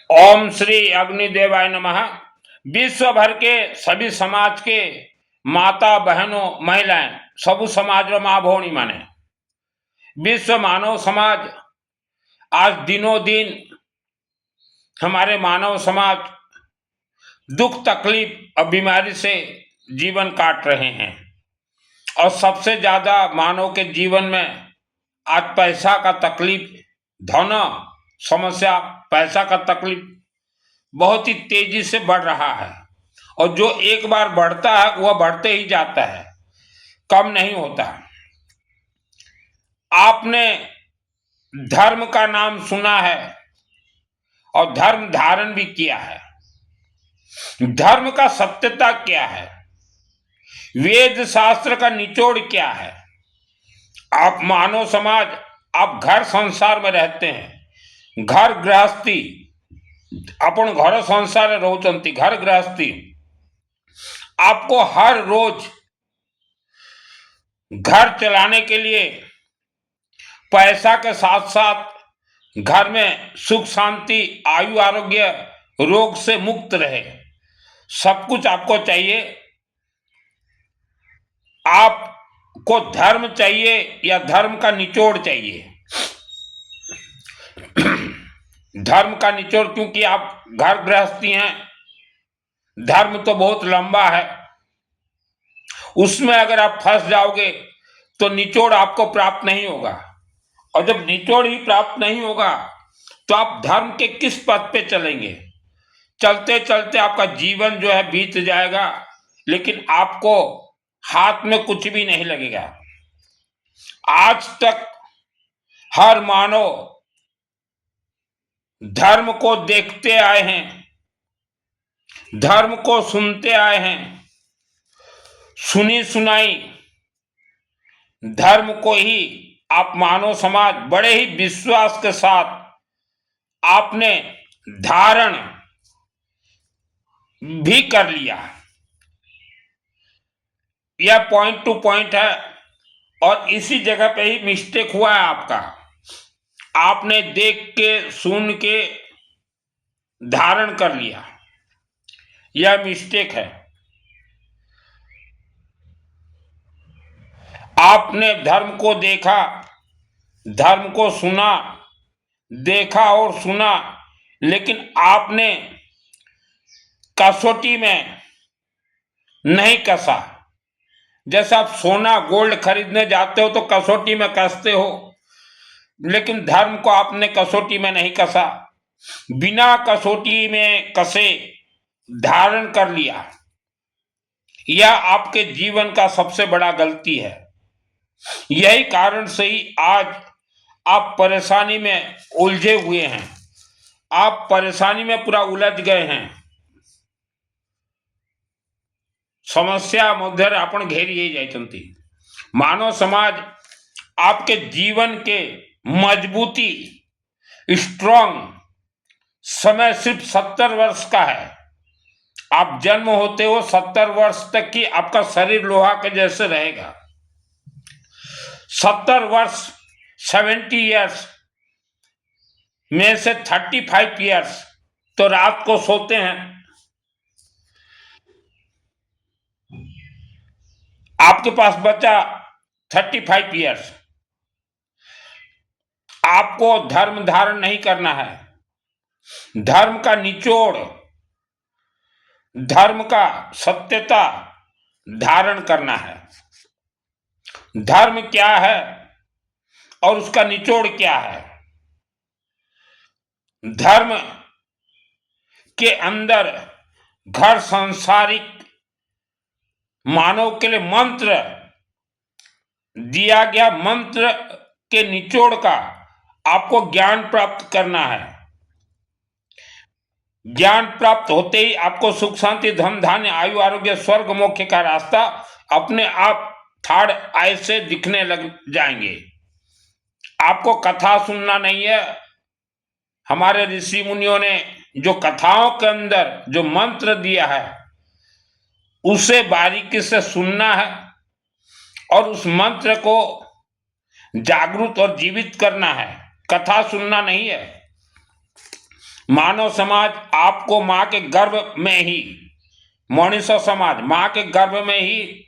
ओम श्री अग्निदेवाय नमः। विश्व भर के सभी समाज के माता बहनों महिलाएं सबु समाज रो माँ भौणी माने विश्व मानव समाज आज दिनों दिन हमारे मानव समाज दुख तकलीफ और बीमारी से जीवन काट रहे हैं और सबसे ज्यादा मानव के जीवन में आज पैसा का तकलीफ धन समस्या पैसा का तकलीफ बहुत ही तेजी से बढ़ रहा है और जो एक बार बढ़ता है वह बढ़ते ही जाता है, कम नहीं होता। आपने धर्म का नाम सुना है और धर्म धारण भी किया है। धर्म का सत्यता क्या है, वेद शास्त्र का निचोड़ क्या है। आप मानव समाज, आप घर संसार में रहते हैं, घर गृहस्थी अपन घर संसार रोचंती घर गृहस्थी आपको हर रोज घर चलाने के लिए पैसा के साथ साथ घर में सुख शांति आयु आरोग्य रोग से मुक्त रहे, सब कुछ आपको चाहिए। आपको धर्म चाहिए या धर्म का निचोड़ चाहिए। धर्म का निचोड़ क्योंकि आप घर गृहस्थी हैं, धर्म तो बहुत लंबा है, उसमें अगर आप फंस जाओगे तो निचोड़ आपको प्राप्त नहीं होगा और जब निचोड़ ही प्राप्त नहीं होगा तो आप धर्म के किस पथ पे चलेंगे। चलते चलते आपका जीवन जो है बीत जाएगा लेकिन आपको हाथ में कुछ भी नहीं लगेगा। आज तक हर मानव धर्म को देखते आए हैं, धर्म को सुनते आए हैं, सुनी सुनाई धर्म को ही आप मानव समाज बड़े ही विश्वास के साथ आपने धारण भी कर लिया। यह पॉइंट टू पॉइंट है और इसी जगह पे ही मिस्टेक हुआ है आपका। आपने देख के सुन के धारण कर लिया, यह मिस्टेक है। आपने धर्म को देखा, धर्म को सुना, देखा और सुना, लेकिन आपने कसौटी में नहीं कसा। जैसे आप सोना गोल्ड खरीदने जाते हो तो कसौटी में कसते हो, लेकिन धर्म को आपने कसौटी में नहीं कसा, बिना कसौटी में कसे धारण कर लिया। यह आपके जीवन का सबसे बड़ा गलती है। यही कारण से ही आज आप परेशानी में उलझे हुए हैं, आप परेशानी में पूरा उलझ गए हैं। समस्या मध्य आपण घेरी ही जाती। मानव समाज आपके जीवन के मजबूती स्ट्रॉन्ग समय सिर्फ 70 वर्ष का है। आप जन्म होते हो 70 वर्ष तक की आपका शरीर लोहा के जैसे रहेगा। 70 वर्ष 70 ईयर्स में से 35 ईयर्स तो रात को सोते हैं। आपके पास बचा 35 ईयर्स। आपको धर्म धारण नहीं करना है, धर्म का निचोड़, धर्म का सत्यता धारण करना है। धर्म क्या है और उसका निचोड़ क्या है। धर्म के अंदर घर सांसारिक मानव के लिए मंत्र दिया गया, मंत्र के निचोड़ का आपको ज्ञान प्राप्त करना है। ज्ञान प्राप्त होते ही आपको सुख शांति धन धान्य आयु आरोग्य स्वर्ग मोक्ष का रास्ता अपने आप थर्ड आई से दिखने लग जाएंगे। आपको कथा सुनना नहीं है। हमारे ऋषि मुनियों ने जो कथाओं के अंदर जो मंत्र दिया है उसे बारीकी से सुनना है और उस मंत्र को जागरूक और जीवित करना है। कथा सुनना नहीं है। मानव समाज आपको माँ के गर्भ में ही, मनुष्य समाज माँ के गर्भ में ही,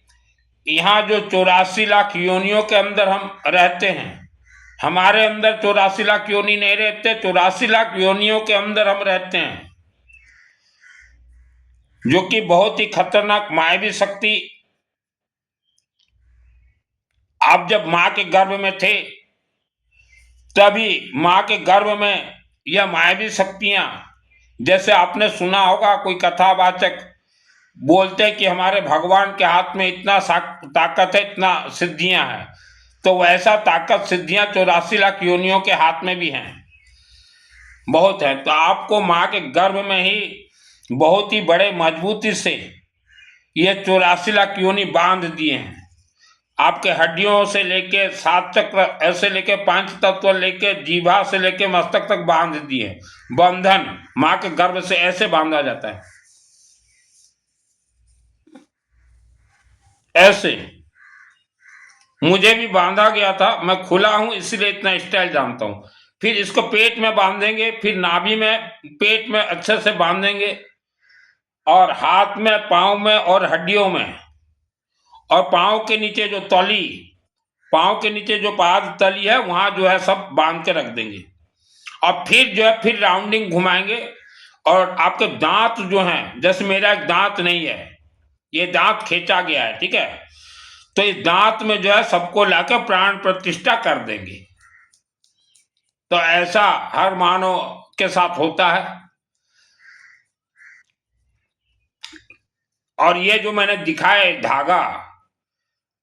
यहाँ जो 84 लाख योनियों के अंदर हम रहते हैं, हमारे अंदर 84 लाख योनि नहीं रहते, 84 लाख योनियों के अंदर हम रहते हैं, जो कि बहुत ही खतरनाक मायावी शक्ति। आप जब माँ के गर्भ में थे तभी माँ के गर्भ में यह मायावी शक्तियां, जैसे आपने सुना होगा कोई कथावाचक बोलते हैं कि हमारे भगवान के हाथ में इतना ताकत है, इतना सिद्धियां हैं, तो वैसा ताकत सिद्धियां 84 लाख योनियों के हाथ में भी हैं, बहुत है। तो आपको माँ के गर्भ में ही बहुत ही बड़े मजबूती से ये 84 लाख योनि बांध दिए हैं। आपके हड्डियों से लेके 7 चक्र, ऐसे लेके 5 तत्व लेके जीभा से लेके मस्तक तक बांध दिए। बंधन माँ के गर्भ से ऐसे बांधा जाता है, ऐसे मुझे भी बांधा गया था, मैं खुला हूं इसलिए इतना स्टाइल जानता हूं। फिर इसको पेट में बांधेंगे, फिर नाभि में, पेट में अच्छे से बांधेंगे, और हाथ में, पांव में और हड्डियों में, और पांव के नीचे जो तली, पांव के नीचे जो पाद तली है वहां जो है सब बांध के रख देंगे। और फिर जो है फिर राउंडिंग घुमाएंगे, और आपके दांत जो हैं, जैसे मेरा एक दांत नहीं है, ये दांत खींचा गया है, ठीक है, तो इस दांत में जो है सबको लाकर प्राण प्रतिष्ठा कर देंगे। तो ऐसा हर मानव के साथ होता है। और ये जो मैंने दिखाए धागा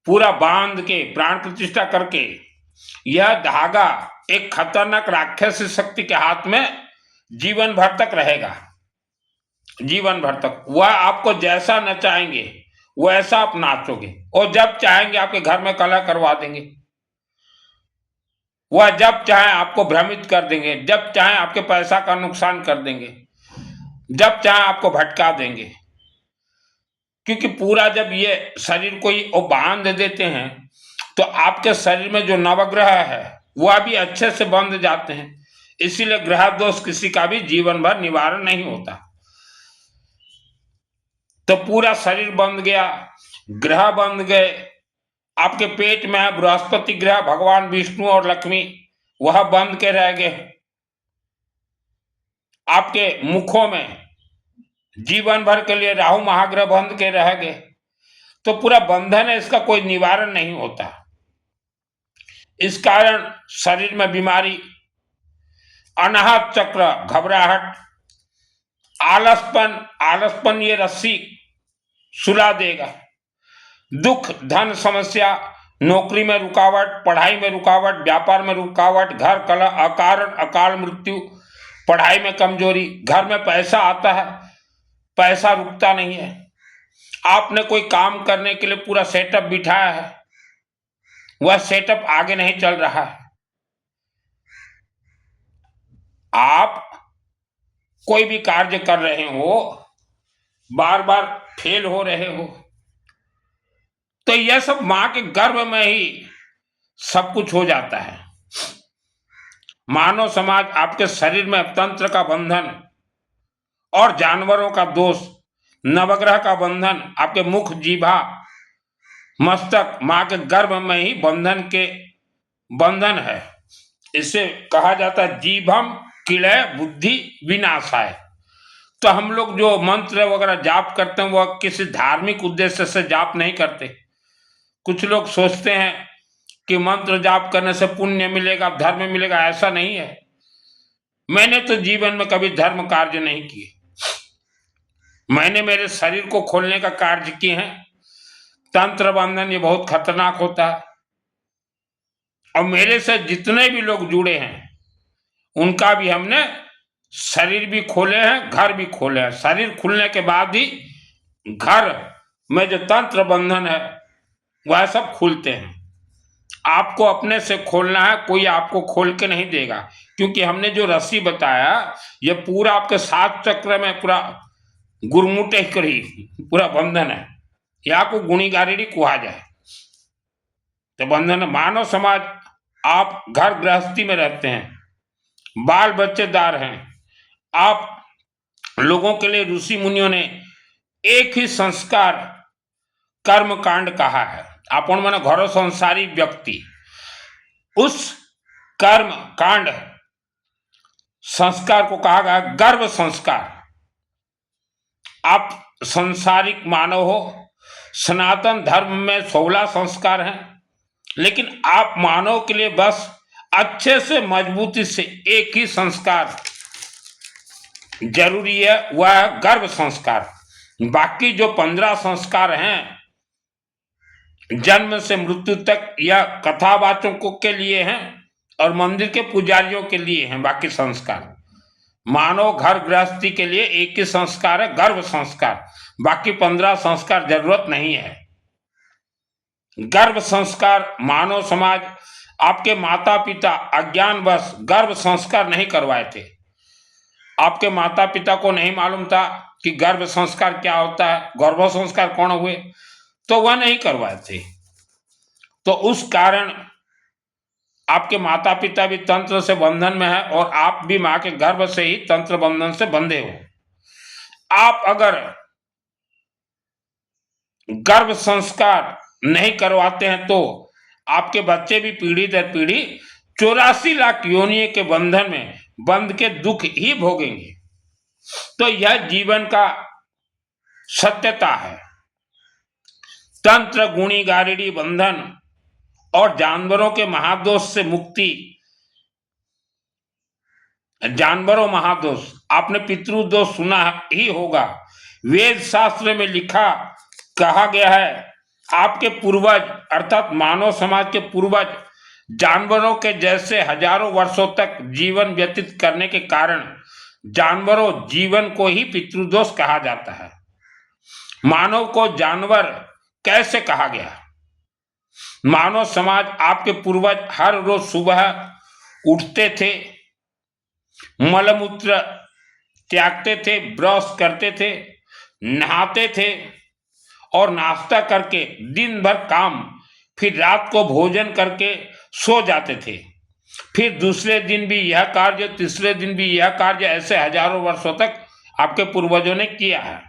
पूरा बांध के प्राण प्रतिष्ठा करके, यह धागा एक खतरनाक राक्षसी शक्ति के हाथ में जीवन भर तक रहेगा, जीवन भर तक। वह आपको जैसा नचाएंगे वैसा आप नाचोगे, और जब चाहेंगे आपके घर में कलह करवा देंगे, वह जब चाहे आपको भ्रमित कर देंगे, जब चाहे आपके पैसा का नुकसान कर देंगे, जब चाहे आपको भटका देंगे। क्योंकि पूरा जब ये शरीर को ही बांध देते हैं तो आपके शरीर में जो नवग्रह है वह भी अच्छे से बंध जाते हैं, इसीलिए ग्रह दोष किसी का भी जीवन भर निवारण नहीं होता। तो पूरा शरीर बंध गया, ग्रह बंध गए। आपके पेट में है बृहस्पति ग्रह, भगवान विष्णु और लक्ष्मी, वह बंध के रह गए। आपके मुखों में जीवन भर के लिए राहु महाग्रह बंध के रह गए। तो पूरा बंधन है, इसका कोई निवारण नहीं होता। इस कारण शरीर में बीमारी, अनाहत चक्र, घबराहट, आलसपन, आलसपन ये रस्सी सुला देगा, दुख, धन समस्या, नौकरी में रुकावट, पढ़ाई में रुकावट, व्यापार में रुकावट, घर कलह, अकारण अकाल मृत्यु, पढ़ाई में कमजोरी, घर में पैसा आता है, पैसा रुकता नहीं है, आपने कोई काम करने के लिए पूरा सेटअप बिठाया है, वह सेटअप आगे नहीं चल रहा है, आप कोई भी कार्य कर रहे हो बार बार फेल हो रहे हो, तो यह सब मां के गर्भ में ही सब कुछ हो जाता है। मानव समाज आपके शरीर में तंत्र का बंधन और जानवरों का दोष, नवग्रह का बंधन, आपके मुख, जीभा, मस्तक, मां के गर्भ में ही बंधन है। इसे कहा जाता है जीभम किलय बुद्धि विनाशाय। तो हम लोग जो मंत्र वगैरह जाप करते हैं वह किसी धार्मिक उद्देश्य से जाप नहीं करते। कुछ लोग सोचते हैं कि मंत्र जाप करने से पुण्य मिलेगा, धर्म मिलेगा, ऐसा नहीं है। मैंने तो जीवन में कभी धर्म कार्य नहीं किए, मैंने मेरे शरीर को खोलने का कार्य किए हैं। तंत्र बंधन ये बहुत खतरनाक होता है, और मेरे से जितने भी लोग जुड़े हैं उनका भी हमने शरीर भी खोले हैं, घर भी खोले हैं। शरीर खुलने के बाद ही घर में जो तंत्र बंधन है वह सब खुलते हैं। आपको अपने से खोलना है, कोई आपको खोल के नहीं देगा, क्योंकि हमने जो रस्सी बताया ये पूरा आपके 7 चक्र में पूरा गुरमुटे करी पूरा बंधन है। या को गुणी गारेड़ी कुहा जाए तो बंधन। मानव समाज, आप घर गृहस्थी में रहते हैं, बाल बच्चेदार हैं, आप लोगों के लिए ऋषि मुनियों ने एक ही संस्कार कर्म कांड कहा है। आपण माने घर संसारी व्यक्ति उस कर्म कांड संस्कार को कहा गया गर्भ संस्कार। आप संसारिक मानव हो, सनातन धर्म में 16 संस्कार हैं, लेकिन आप मानव के लिए बस अच्छे से मजबूती से एक ही संस्कार जरूरी है, वह है गर्भ संस्कार। बाकी जो 15 संस्कार हैं जन्म से मृत्यु तक या कथावाचकों के लिए हैं और मंदिर के पुजारियों के लिए हैं। बाकी संस्कार मानव घर गृहस्थी के लिए एक ही संस्कार है गर्भ संस्कार, बाकी 15 संस्कार जरूरत नहीं है। गर्भ संस्कार मानव समाज आपके माता पिता अज्ञानवश गर्भ संस्कार नहीं करवाए थे। आपके माता पिता को नहीं मालूम था कि गर्भ संस्कार क्या होता है, गर्भ संस्कार कौन हुए, तो वह नहीं करवाए थे। तो उस कारण आपके माता पिता भी तंत्र से बंधन में है और आप भी मां के गर्भ से ही तंत्र बंधन से बंधे हो। आप अगर गर्भ संस्कार नहीं करवाते हैं तो आपके बच्चे भी पीढ़ी दर पीढ़ी 84 लाख योनियों के बंधन में बंध के दुख ही भोगेंगे। तो यह जीवन का सत्यता है। तंत्र गुणी गारिडी बंधन और जानवरों के महादोष से मुक्ति। जानवरों महादोष, आपने पितृदोष सुना ही होगा। वेद शास्त्र में लिखा कहा गया है आपके पूर्वज अर्थात मानव समाज के पूर्वज जानवरों के जैसे हजारों वर्षों तक जीवन व्यतीत करने के कारण जानवरों जीवन को ही पितृदोष कहा जाता है। मानव को जानवर कैसे कहा गया? मानव समाज आपके पूर्वज हर रोज सुबह उठते थे, मलमूत्र त्यागते थे, ब्रश करते थे, नहाते थे और नाश्ता करके दिन भर काम, फिर रात को भोजन करके सो जाते थे। फिर दूसरे दिन भी यह कार्य, तीसरे दिन भी यह कार्य, ऐसे हजारों वर्षों तक आपके पूर्वजों ने किया है।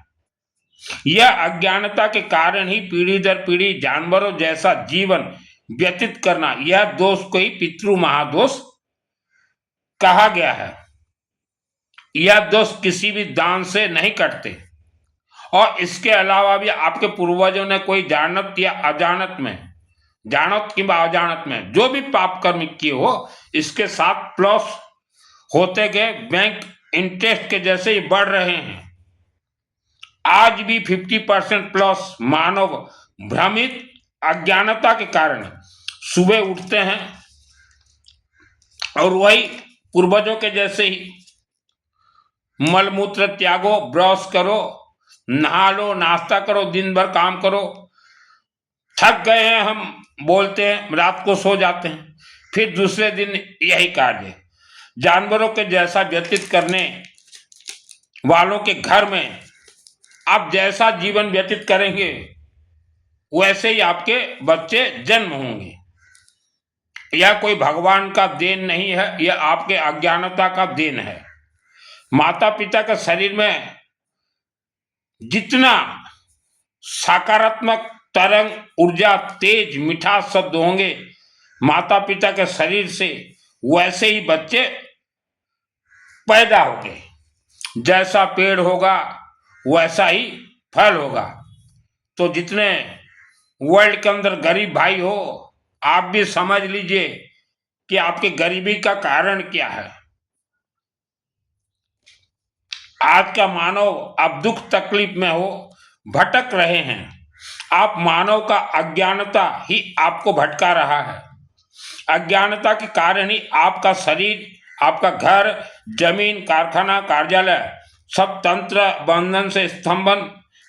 यह अज्ञानता के कारण ही पीढ़ी दर पीढ़ी जानवरों जैसा जीवन व्यतीत करना, यह दोष को ही पितृ महादोष कहा गया है। यह दोष किसी भी दान से नहीं कटते और इसके अलावा भी आपके पूर्वजों ने कोई जानत या अजानत में, जानत कि अजानत में जो भी पाप कर्म किए हो, इसके साथ प्लस होते गए, बैंक इंटरेस्ट के जैसे ही बढ़ रहे हैं। आज भी 50% प्लस मानव भ्रमित अज्ञानता के कारण सुबह उठते हैं और वही पूर्वजों के जैसे ही मलमूत्र त्यागो, ब्रश करो, नहा लो, नाश्ता करो, दिन भर काम करो, थक गए हैं हम बोलते हैं, रात को सो जाते हैं, फिर दूसरे दिन यही कार्य। जानवरों के जैसा व्यतीत करने वालों के घर में आप जैसा जीवन व्यतीत करेंगे वैसे ही आपके बच्चे जन्म होंगे। यह कोई भगवान का देन नहीं है, यह आपके अज्ञानता का देन है। माता पिता के शरीर में जितना सकारात्मक तरंग, ऊर्जा, तेज, मिठास शब्द होंगे माता पिता के शरीर से, वैसे ही बच्चे पैदा होंगे। जैसा पेड़ होगा वैसा ही फल होगा। तो जितने वर्ल्ड के अंदर गरीब भाई हो, आप भी समझ लीजिए कि आपकी गरीबी का कारण क्या है। आज का मानव आप दुख तकलीफ में हो, भटक रहे हैं। आप मानव का अज्ञानता ही आपको भटका रहा है। अज्ञानता के कारण ही आपका शरीर, आपका घर, जमीन, कारखाना, कार्यालय सब तंत्र बंधन से, स्तंभन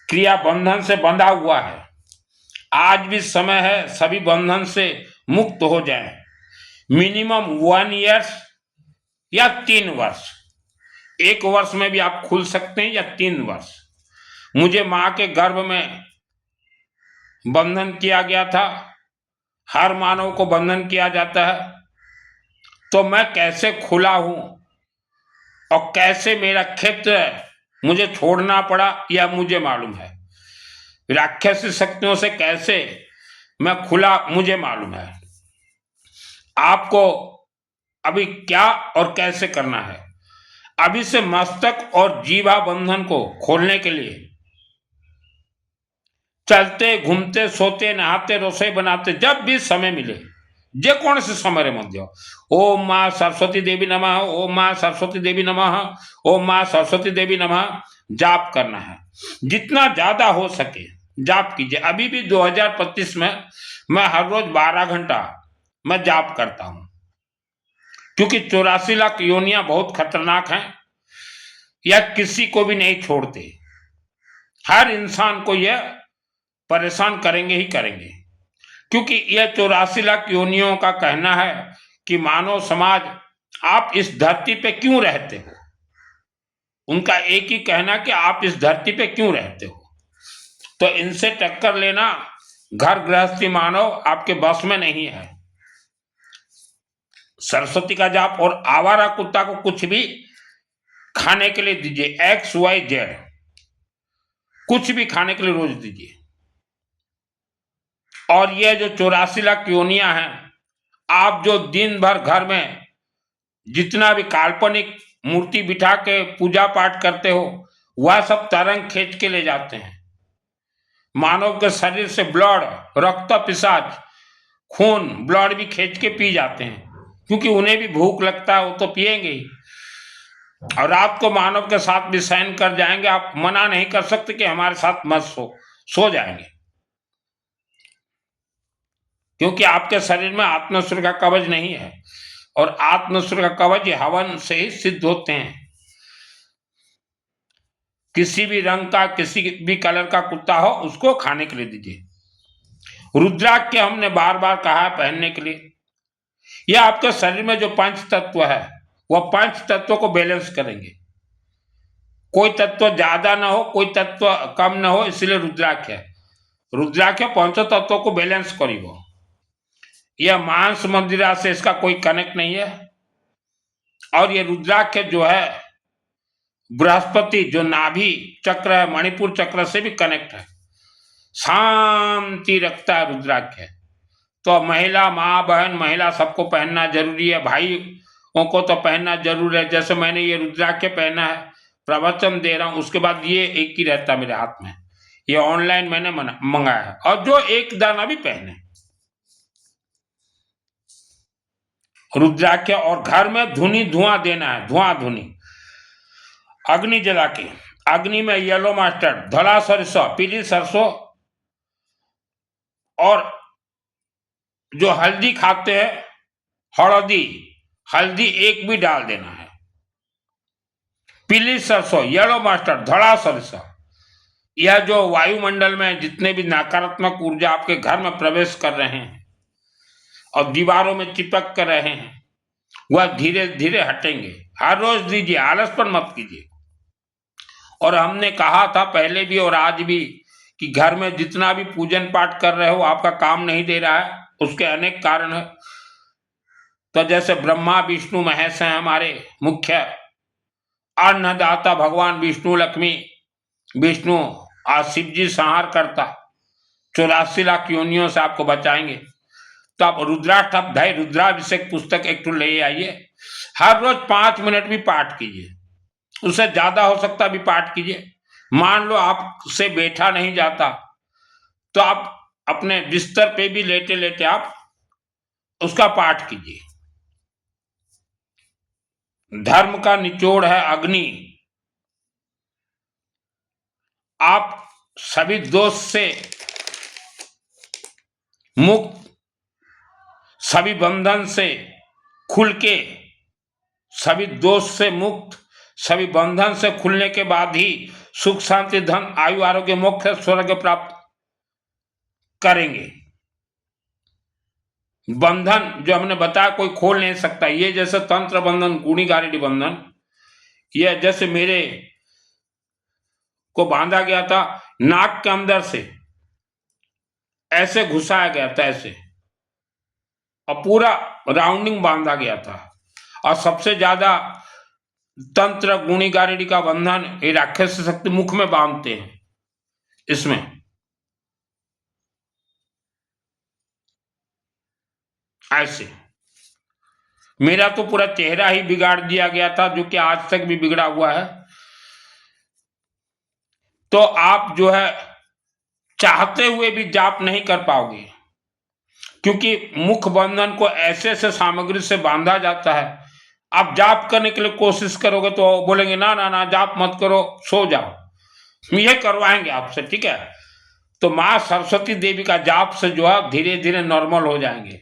क्रिया बंधन से बंधा हुआ है। आज भी समय है सभी बंधन से मुक्त हो जाएं। मिनिमम 1 ईयर या 3 वर्ष, 1 वर्ष में भी आप खुल सकते हैं या 3 वर्ष। मुझे मां के गर्भ में बंधन किया गया था, हर मानव को बंधन किया जाता है, तो मैं कैसे खुला हूं और कैसे मेरा क्षेत्र मुझे छोड़ना पड़ा यह मुझे मालूम है। राक्षसी शक्तियों से कैसे मैं खुला मुझे मालूम है। आपको अभी क्या और कैसे करना है। अभी से मस्तक और जीवा बंधन को खोलने के लिए चलते घूमते सोते नहाते रसोई बनाते जब भी समय मिले जेकोसी समय मध्य ओम माँ सरस्वती देवी नमः, ओम माँ सरस्वती देवी नमः, ओम माँ सरस्वती देवी नमः जाप करना है। जितना ज्यादा हो सके जाप कीजिए। अभी भी 2025 में मैं हर रोज 12 घंटा मैं जाप करता हूं, क्योंकि 84 लाख योनियां बहुत खतरनाक हैं। यह किसी को भी नहीं छोड़ते, हर इंसान को यह परेशान करेंगे ही करेंगे। क्योंकि यह 84 लाख योनियों का कहना है कि मानव समाज आप इस धरती पे क्यों रहते हो। उनका एक ही कहना कि आप इस धरती पे क्यों रहते हो। तो इनसे टक्कर लेना घर गृहस्थी मानव आपके बस में नहीं है। सरस्वती का जाप और आवारा कुत्ता को कुछ भी खाने के लिए दीजिए, XYZ कुछ भी खाने के लिए रोज दीजिए। और ये जो 84 लाख योनियां हैं, आप जो दिन भर घर में जितना भी काल्पनिक मूर्ति बिठा के पूजा पाठ करते हो वह सब तरंग खींच के ले जाते हैं। मानव के शरीर से ब्लड, रक्त पिशाच, खून, ब्लड भी खींच के पी जाते हैं, क्योंकि उन्हें भी भूख लगता है, वो तो पिएंगे ही। और रात को मानव के साथ भी शयन कर जाएंगे। आप मना नहीं कर सकते कि हमारे साथ मत सो जाएंगे, क्योंकि आपके शरीर में आत्मसूत्र का कवच नहीं है। और आत्मसूत्र का कवच हवन से ही सिद्ध होते हैं। किसी भी रंग का, किसी भी कलर का कुत्ता हो उसको खाने के लिए दीजिए। रुद्राक्ष हमने बार बार कहा है पहनने के लिए। यह आपके शरीर में जो पंच तत्व है वह पंच तत्वों को बैलेंस करेंगे। कोई तत्व ज्यादा ना हो, कोई तत्व कम ना हो, इसलिए रुद्राक्ष है। रुद्राक्ष पंच तत्वों को बैलेंस करेगा। यह मांस मंदिरा से इसका कोई कनेक्ट नहीं है। और ये रुद्राक्ष जो है बृहस्पति जो नाभि चक्र है, मणिपुर चक्र से भी कनेक्ट है, शांति रखता है रुद्राक्ष। तो महिला, माँ, बहन, महिला सबको पहनना जरूरी है। भाइयों को तो पहनना जरूर है। जैसे मैंने ये रुद्राक्ष पहना है, प्रवचन दे रहा हूं, उसके बाद ये एक ही रहता मेरे हाथ में। ये ऑनलाइन मैंने मंगाया है। और जो एक दाना भी पहने रुद्राक्ष, और घर में धुआं देना है, धुनी अग्नि जला के। अग्नि में येलो मस्टर्ड, धला सरसों, पीली सरसों और जो हल्दी खाते हैं हल्दी एक भी डाल देना है। पीली सरसों, येलो मस्टर्ड, धड़ा सरसों। यह जो वायुमंडल में जितने भी नकारात्मक ऊर्जा आपके घर में प्रवेश कर रहे हैं और दीवारों में चिपक कर रहे हैं वह धीरे धीरे हटेंगे। हर रोज दीजिए, आलसपन मत कीजिए। और हमने कहा था पहले भी और आज भी कि घर में जितना भी पूजन पाठ कर रहे हो आपका काम नहीं दे रहा है, उसके अनेक कारण है। तो जैसे ब्रह्मा विष्णु महेश हैं हमारे मुख्य अन्नदाता, भगवान विष्णु, लक्ष्मी विष्णु आज शिव जी संहार करता, 84 लाख योनियों से आपको बचाएंगे। तो आप रुद्राष्टक रुद्राभिषेक पुस्तक एक तो ले आइए। हर रोज 5 मिनट भी पाठ कीजिए, उससे ज्यादा हो सकता भी पाठ कीजिए। मान लो आपसे बैठा नहीं जाता तो आप अपने बिस्तर पे भी लेटे लेटे आप उसका पाठ कीजिए। धर्म का निचोड़ है अग्नि। आप सभी दोष से मुक्त, सभी बंधन से खुल के, सभी दोष से मुक्त, सभी बंधन से खुलने के बाद ही सुख शांति धन आयु आरोग्य मोक्ष स्वर्ग प्राप्त करेंगे। बंधन जो हमने बताया कोई खोल नहीं सकता। ये जैसे तंत्र बंधन, गुणी गारेडी बंधन, यह जैसे मेरे को बांधा गया था नाक के अंदर से, ऐसे घुसाया गया था ऐसे, और पूरा राउंडिंग बांधा गया था। और सबसे ज्यादा तंत्र गुणी गारेडी का बंधन ये राक्षस शक्ति मुख में बांधते हैं। इसमें ऐसे मेरा तो पूरा चेहरा ही बिगाड़ दिया गया था, जो कि आज तक भी बिगड़ा हुआ है। तो आप जो है चाहते हुए भी जाप नहीं कर पाओगे, क्योंकि मुख बंधन को ऐसे ऐसे सामग्री से बांधा जाता है। आप जाप करने के लिए कोशिश करोगे तो बोलेंगे ना ना ना जाप मत करो, सो जाओ। ये करवाएंगे आपसे, ठीक है। तो माँ सरस्वती देवी का जाप से जो है धीरे धीरे नॉर्मल हो जाएंगे।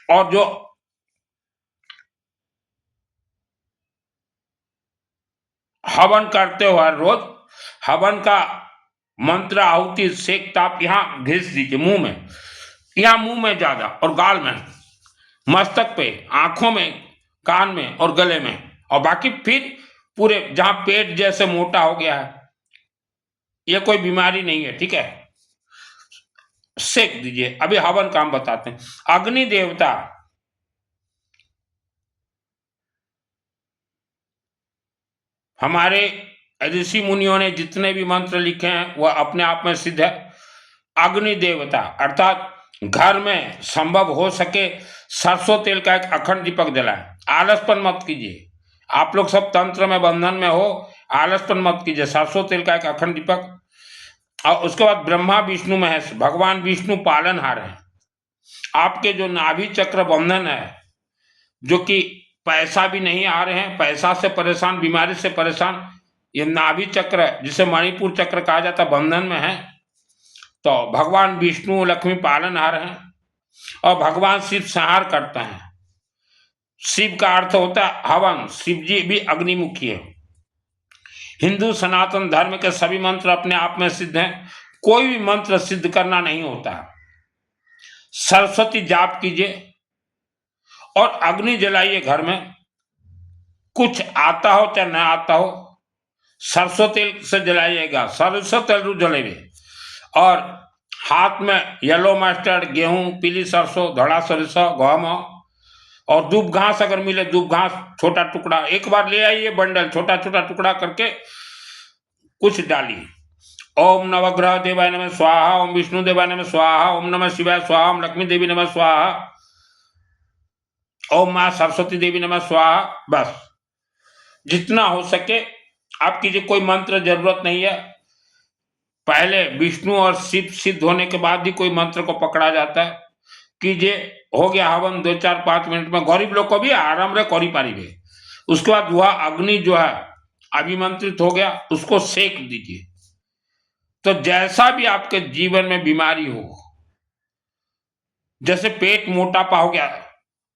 और जो हवन करते हो हर रोज, हवन का मंत्र आहुति सेक ताप यहाँ घिस दीजिए मुंह में, यहाँ मुंह में ज्यादा, और गाल में, मस्तक पे, आंखों में, कान में और गले में, और बाकी फिर पूरे जहां पेट जैसे मोटा हो गया है, ये कोई बीमारी नहीं है, ठीक है, सेक दीजिए। अभी हवन काम बताते हैं। अग्नि देवता हमारे ऋषि मुनियों ने जितने भी मंत्र लिखे हैं वह अपने आप में सिद्ध है। अग्नि देवता अर्थात घर में संभव हो सके सरसों तेल का एक अखंड दीपक जलाएं। आलसपन मत कीजिए, आप लोग सब तंत्र में बंधन में हो, आलसपन मत कीजिए। सरसों तेल का एक अखंड दीपक, और उसके बाद ब्रह्मा विष्णु महेश, भगवान विष्णु पालनहार हैं। आपके जो नाभि चक्र बंधन है, जो कि पैसा भी नहीं आ रहे हैं, पैसा से परेशान, बीमारी से परेशान, ये नाभि चक्र जिसे मणिपुर चक्र कहा जाता बंधन में है, तो भगवान विष्णु लक्ष्मी पालनहार हैं और भगवान शिव संहार करते हैं। शिव का अर्थ होता है हवन, शिव जी भी अग्निमुखी है। हिंदू सनातन धर्म के सभी मंत्र अपने आप में सिद्ध हैं, कोई भी मंत्र सिद्ध करना नहीं होता। सरस्वती जाप कीजिए और अग्नि जलाइए घर में, कुछ आता हो चाहे न आता हो, सरसों तेल से जलाइएगा, सरसों तेल जलेंगे, और हाथ में येलो मस्टर्ड, गेहूं, पीली सरसों, धड़ा सरसों, गहम, और दूब घास अगर मिले, दूब घास छोटा टुकड़ा एक बार ले आइए, बंडल छोटा छोटा टुकड़ा करके कुछ डालिए। ओम नवग्रह देवाय नमः स्वाहा, ओम विष्णु देवाय नमः स्वाहा, ओम नमः शिवाय स्वाहा, ओम लक्ष्मी देवी नमः स्वाहा, ओम माँ सरस्वती देवी नमः स्वाहा। बस जितना हो सके आप कीजिए, कोई मंत्र जरूरत नहीं है। पहले विष्णु और शिव सिद्ध होने के बाद ही कोई मंत्र को पकड़ा जाता है। कीजिए, हो गया हवन 2-4-5 मिनट में, गरीब लोग को भी आराम रे करी पारिबे। उसके बाद वह अग्नि जो है अभिमंत्रित हो गया, उसको सेक दीजिए। तो जैसा भी आपके जीवन में बीमारी हो, जैसे पेट मोटापा हो गया,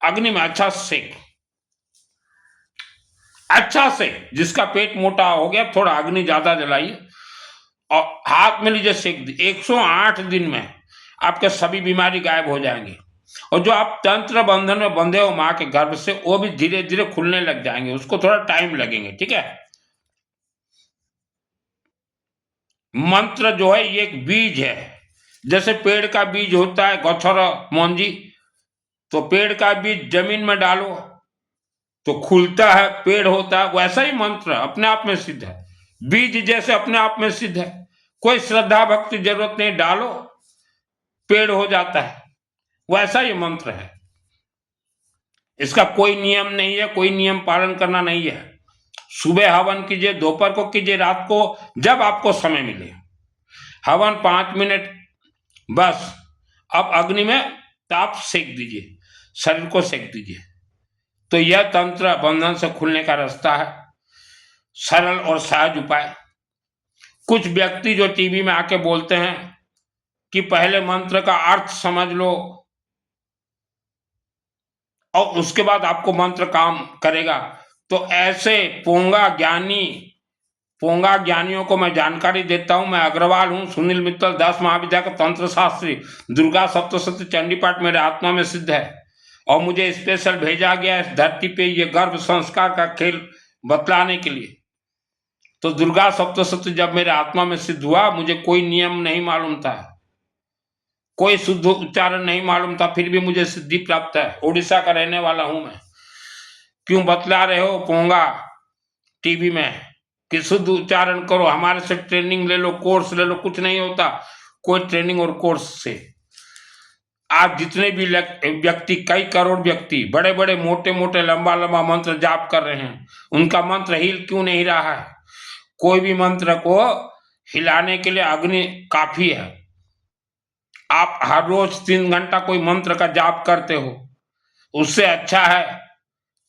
अग्नि में अच्छा सेक, अच्छा से, जिसका पेट मोटा हो गया थोड़ा अग्नि ज्यादा जलाइए और हाथ में लीजिए, सेक दी। 108 दिन में आपके सभी बीमारी गायब हो जाएंगे, और जो आप तंत्र बंधन में बंधे हो माँ के गर्भ से, वो भी धीरे धीरे खुलने लग जाएंगे। उसको थोड़ा टाइम लगेंगे, ठीक है। मंत्र जो है ये एक बीज है, जैसे पेड़ का बीज होता है गछर मोंजी, तो पेड़ का बीज जमीन में डालो तो खुलता है, पेड़ होता है। वैसा ही मंत्र अपने आप में सिद्ध है, बीज जैसे अपने आप में सिद्ध है। कोई श्रद्धा भक्ति जरूरत नहीं, डालो पेड़ हो जाता है। वैसा ही मंत्र है, इसका कोई नियम नहीं है, कोई नियम पालन करना नहीं है। सुबह हवन कीजिए, दोपहर को कीजिए, रात को, जब आपको समय मिले। हवन 5 मिनट बस। अब अग्नि में ताप सेक दीजिए, शरीर को सेक दीजिए। तो यह तंत्र बंधन से खुलने का रास्ता है, सरल और सहज उपाय। कुछ व्यक्ति जो टीवी में आके बोलते हैं कि पहले मंत्र का अर्थ समझ लो और उसके बाद आपको मंत्र काम करेगा, तो ऐसे पोंगा ज्ञानियों को मैं जानकारी देता हूं। मैं अग्रवाल हूं, सुनील मित्तल, 10 महाविद्यालय का तंत्र शास्त्री। दुर्गा सप्तशती चंडी पाठ मेरे आत्मा में सिद्ध है और मुझे स्पेशल भेजा गया इस धरती पे ये गर्भ संस्कार का खेल बतलाने के लिए। तो दुर्गा सप्तशती जब मेरे आत्मा में सिद्ध हुआ, मुझे कोई नियम नहीं मालूम था, कोई शुद्ध उच्चारण नहीं मालूम था, फिर भी मुझे सिद्धि प्राप्त है। उड़ीसा का रहने वाला हूं मैं। क्यों बतला रहे हो पोंगा टीवी में कि शुद्ध उच्चारण करो, हमारे से ट्रेनिंग ले लो, कोर्स ले लो। कुछ नहीं होता कोई ट्रेनिंग और कोर्स से। आज जितने भी व्यक्ति, कई करोड़ व्यक्ति बड़े बड़े मोटे मोटे लंबा लंबा मंत्र जाप कर रहे हैं, उनका मंत्र हिल क्यों नहीं रहा है? कोई भी मंत्र को हिलाने के लिए अग्नि काफी है। आप हर रोज 3 घंटा कोई मंत्र का जाप करते हो, उससे अच्छा है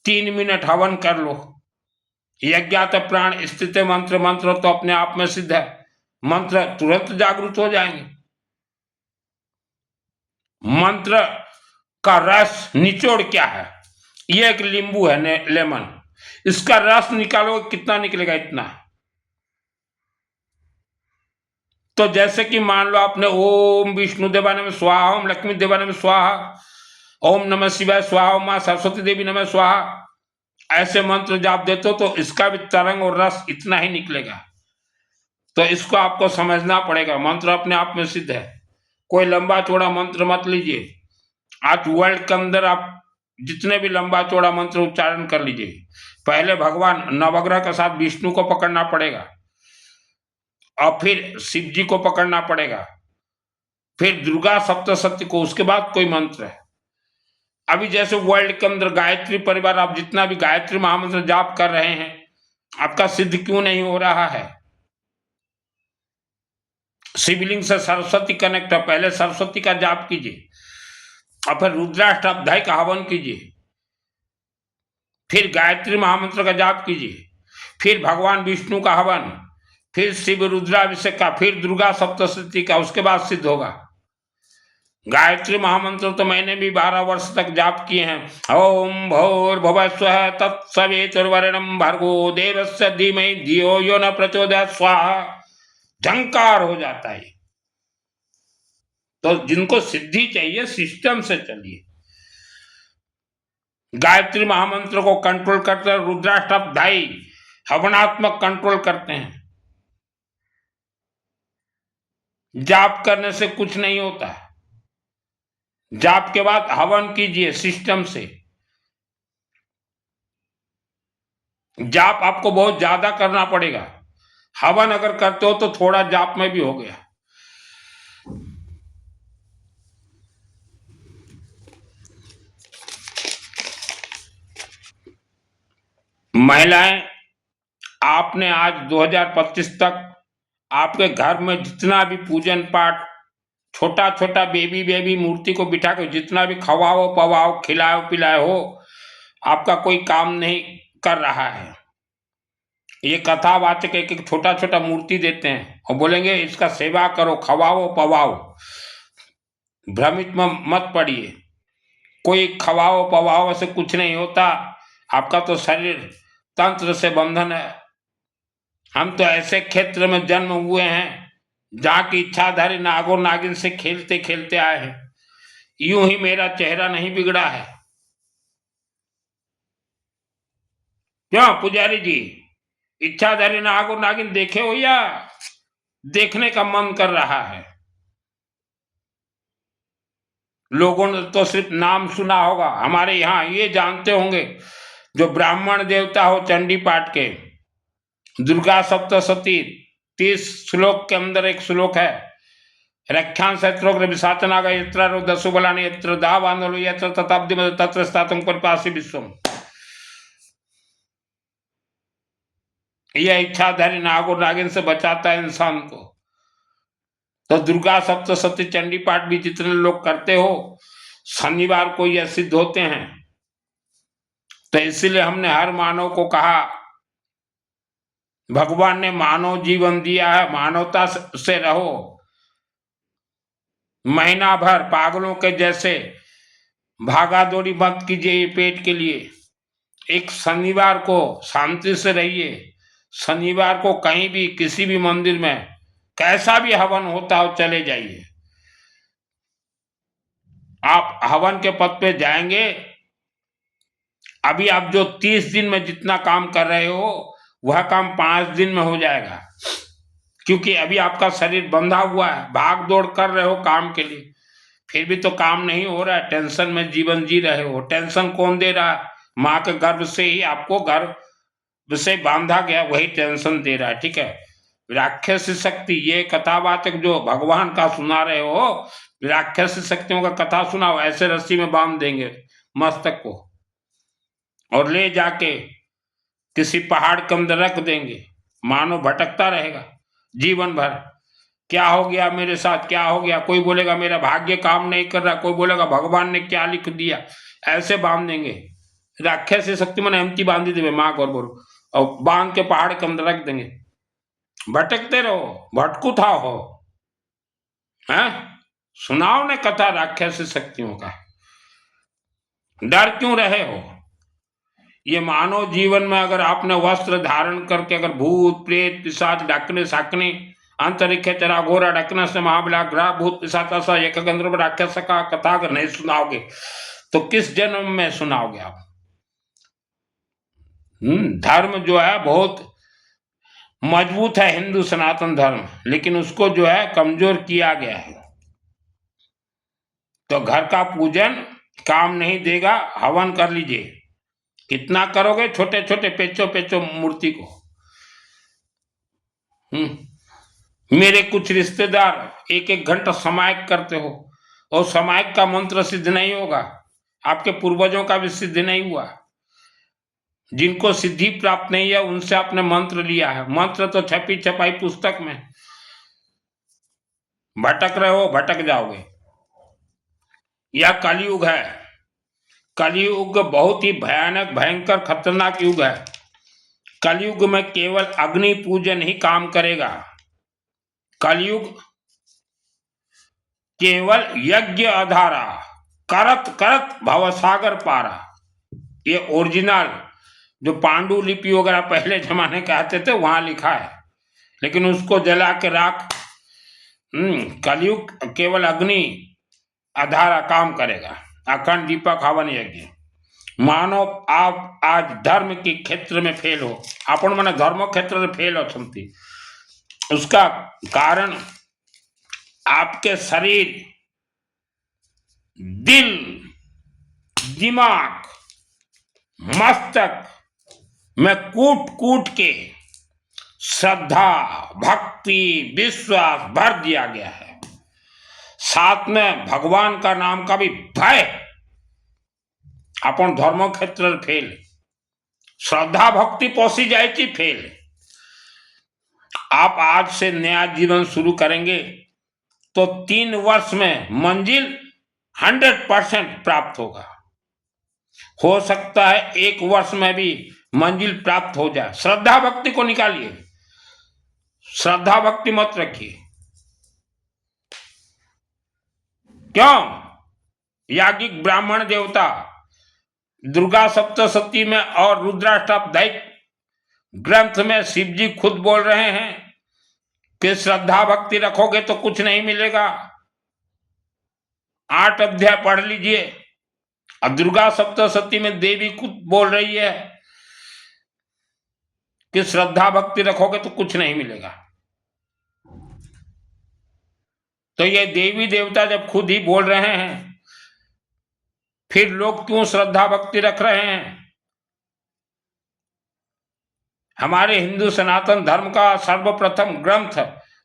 3 मिनट हवन कर लो। यज्ञात प्राण स्थित मंत्र, मंत्र तो अपने आप में सिद्ध है, मंत्र तुरंत जागृत हो जाएंगे। मंत्र का रस निचोड़ क्या है? ये एक नींबू है, लेमन, इसका रस निकालो, कितना निकलेगा? इतना। तो जैसे कि मान लो आपने ओम विष्णु देवाय नमः स्वाहा, ओम लक्ष्मी देवाय नमः स्वाहा, ओम नमः शिवाय स्वाहा, ओम मां सरस्वती देवी नमः स्वाहा, ऐसे मंत्र जाप देते हो तो इसका भी तरंग और रस इतना ही निकलेगा। तो इसको आपको समझना पड़ेगा। मंत्र अपने आप में सिद्ध है, कोई लंबा चौड़ा मंत्र मत लीजिए। आज वर्ल्ड के अंदर आप जितने भी लंबा चौड़ा मंत्र उच्चारण कर लीजिए, पहले भगवान नवग्रह के साथ विष्णु को पकड़ना पड़ेगा, और फिर शिव जी को पकड़ना पड़ेगा, फिर दुर्गा सप्तशती को, उसके बाद कोई मंत्र है। अभी जैसे वर्ल्ड के अंदर गायत्री परिवार, आप जितना भी गायत्री महामंत्र जाप कर रहे हैं, आपका सिद्ध क्यों नहीं हो रहा है? शिवलिंग से सरस्वती कनेक्ट है, पहले सरस्वती का जाप कीजिए, और फिर रुद्राष्टाध्याय का हवन कीजिए, फिर गायत्री महामंत्र का जाप कीजिए, फिर भगवान विष्णु का हवन, फिर शिव रुद्राभिषेक का, फिर दुर्गा सप्तशती का, उसके बाद सिद्ध होगा। गायत्री महामंत्र तो मैंने भी 12 वर्ष तक जाप किए हैं। ओम भूर्भुवः स्वः तत्सवितुर्वरेण्यं भर्गो देवस्य धीमहि धियो यो न प्रचोदयात् स्वाहा, झंकार हो जाता है। तो जिनको सिद्धि चाहिए सिस्टम से चलिए। गायत्री महामंत्र को कंट्रोल करते हैं, रुद्राष्टाध्याय हवनात्मक कंट्रोल करते हैं। जाप करने से कुछ नहीं होता, जाप के बाद हवन कीजिए सिस्टम से। जाप आपको बहुत ज्यादा करना पड़ेगा, हवन अगर करते हो तो थोड़ा जाप में भी हो गया। महिलाएं, आपने आज 2025 तक आपके घर में जितना भी पूजन पाठ, छोटा छोटा बेबी मूर्ति को बिठा के जितना भी खवाओ पवाओ खिलाओ पिलाओ हो, आपका कोई काम नहीं कर रहा है। ये कथावाचक एक छोटा छोटा मूर्ति देते हैं और बोलेंगे इसका सेवा करो, खवाओ पवाओ। भ्रमित मत पड़िए, कोई खवाओ पवाओ से कुछ नहीं होता। आपका तो शरीर तंत्र से बंधन है। हम तो ऐसे क्षेत्र में जन्म हुए हैं जहाँ की इच्छाधारी नागो नागिन से खेलते खेलते आए हैं। यूं ही मेरा चेहरा नहीं बिगड़ा है। क्यों पुजारी जी, इच्छाधारी नागो नागिन देखे हो या देखने का मन कर रहा है? लोगों ने तो सिर्फ नाम सुना होगा, हमारे यहाँ ये जानते होंगे जो ब्राह्मण देवता हो चंडी पाठ के, दुर्गा सप्तशती 30 श्लोक के अंदर एक श्लोक है, रक्षां शत्रुग्र विशाचनाग यत्र दशुबलानि यत्र दावानलो यत्र तताब्दि तत्र स्थातुं परिपासि विश्वम। यह इच्छाधारी नागो नागिन से बचाता है इंसान को। तो दुर्गा सप्तशती चंडी पाठ भी जितने लोग करते हो, शनिवार को यह सिद्ध होते हैं। तो इसलिए हमने हर मानव को कहा, भगवान ने मानव जीवन दिया है, मानवता से रहो। महीना भर पागलों के जैसे भागा दौड़ी मत कीजिए पेट के लिए। एक शनिवार को शांति से रहिए। शनिवार को कहीं भी किसी भी मंदिर में कैसा भी हवन होता हो चले जाइए। आप हवन के पद पे जाएंगे, अभी आप जो 30 दिन में जितना काम कर रहे हो वह काम 5 दिन में हो जाएगा, क्योंकि अभी आपका शरीर बंधा हुआ है, भाग दौड़ कर रहे हो काम के लिए, फिर भी तो काम नहीं हो रहा है। टेंशन में जीवन जी रहे हो। टेंशन कौन दे रहा है? माँ के गर्भ से ही आपको गर्भ से बांधा गया, वही टेंशन दे रहा है। ठीक है, राक्षस शक्ति, ये कथावाचक जो भगवान का सुना रहे हो, राक्षस शक्तियों का कथा सुनाओ, ऐसे रस्सी में बांध देंगे मस्तक को और ले जाके किसी पहाड़ के अंदर रख देंगे, मानो भटकता रहेगा जीवन भर। क्या हो गया मेरे साथ, क्या हो गया? कोई बोलेगा मेरा भाग्य काम नहीं कर रहा, कोई बोलेगा भगवान ने क्या लिख दिया। ऐसे बांध देंगे, राक्षस शक्ति मन एमती बांधी देवे माँ को, और बांध के पहाड़ के अंदर रख देंगे, भटकते रहो, भटकू था हो। हैं? सुनाओ ने कथा राक्षस शक्तियों का, डर क्यों रहे हो? ये मानव जीवन में अगर आपने वस्त्र धारण करके अगर भूत प्रेत पिशाच डाकने साकने अंतरिक्ष चरा घोरा डकना से महाबला ग्रह भूत पिशाच एक गंधर्व राक्षस का कथा अगर नहीं सुनाओगे तो किस जन्म में सुनाओगे आप? धर्म जो है बहुत मजबूत है, हिंदू सनातन धर्म, लेकिन उसको जो है कमजोर किया गया है। तो घर का पूजन काम नहीं देगा, हवन कर लीजिए। कितना करोगे? छोटे छोटे पेचो पेचो मूर्ति को। मेरे कुछ रिश्तेदार एक एक घंटा समायक करते हो, और समायक का मंत्र सिद्ध नहीं होगा, आपके पूर्वजों का भी सिद्ध नहीं हुआ। जिनको सिद्धि प्राप्त नहीं है उनसे आपने मंत्र लिया है, मंत्र तो छपी छपाई पुस्तक में। भटक रहे हो, भटक जाओगे। यह कलयुग है। कलयुग बहुत ही भयानक भयंकर खतरनाक युग है। कलयुग में केवल अग्नि पूजन ही काम करेगा। कलयुग केवल यज्ञ आधारा, करत करत भवसागर पारा। ये ओरिजिनल जो पांडुलिपि वगैरह पहले जमाने के आते थे वहां लिखा है, लेकिन उसको जला के राख। कलयुग केवल अग्नि आधारा काम करेगा, अखंड दीपक हवन यज्ञ। मानो आप आज धर्म के क्षेत्र में फेल हो, अपन मैंने धर्म क्षेत्र में फेल हो समझती, उसका कारण आपके शरीर, दिल, दिमाग, मस्तक में कूट कूट के श्रद्धा भक्ति विश्वास भर दिया गया है। साथ में भगवान का नाम का भी भय। अपन धर्म क्षेत्र फेल, श्रद्धा भक्ति पोसी जाए फेल। आप आज से नया जीवन शुरू करेंगे तो 3 वर्ष में मंजिल 100% प्राप्त होगा। हो सकता है 1 वर्ष में भी मंजिल प्राप्त हो जाए। श्रद्धा भक्ति को निकालिए, श्रद्धा भक्ति मत रखिए। क्यों? याज्ञिक ब्राह्मण देवता दुर्गा सप्तशती में और रुद्राष्टक ग्रंथ में शिव जी खुद बोल रहे हैं कि श्रद्धा भक्ति रखोगे तो कुछ नहीं मिलेगा। 8 अध्याय पढ़ लीजिए। अब दुर्गा सप्तशती में देवी खुद बोल रही है कि श्रद्धा भक्ति रखोगे तो कुछ नहीं मिलेगा। तो ये देवी देवता जब खुद ही बोल रहे हैं, फिर लोग क्यों श्रद्धा भक्ति रख रहे हैं? हमारे हिंदू सनातन धर्म का सर्वप्रथम ग्रंथ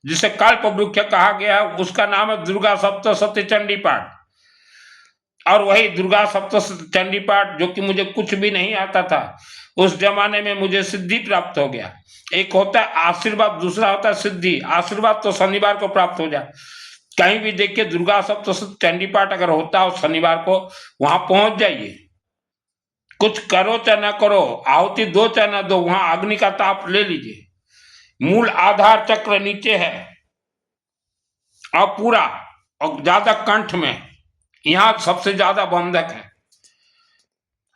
जिसे कल्प वृक्ष कहा गया है, उसका नाम है दुर्गा सप्तशती चंडी पाठ। और वही दुर्गा सप्तशती चंडी पाठ, जो कि मुझे कुछ भी नहीं आता था, उस जमाने में मुझे सिद्धि प्राप्त हो गया। एक होता है आशीर्वाद, दूसरा होता है सिद्धि। आशीर्वाद तो शनिवार को प्राप्त हो जाए। कहीं भी देखिए दुर्गा सप्तशती चंडी पाठ अगर होता हो शनिवार को, वहां पहुंच जाइए। कुछ करो चाहे ना करो, आहुति दो चाहे ना दो, वहां अग्नि का ताप ले लीजिए। मूल आधार चक्र नीचे है और पूरा और ज्यादा कंठ में, यहां सबसे ज्यादा बंधक है।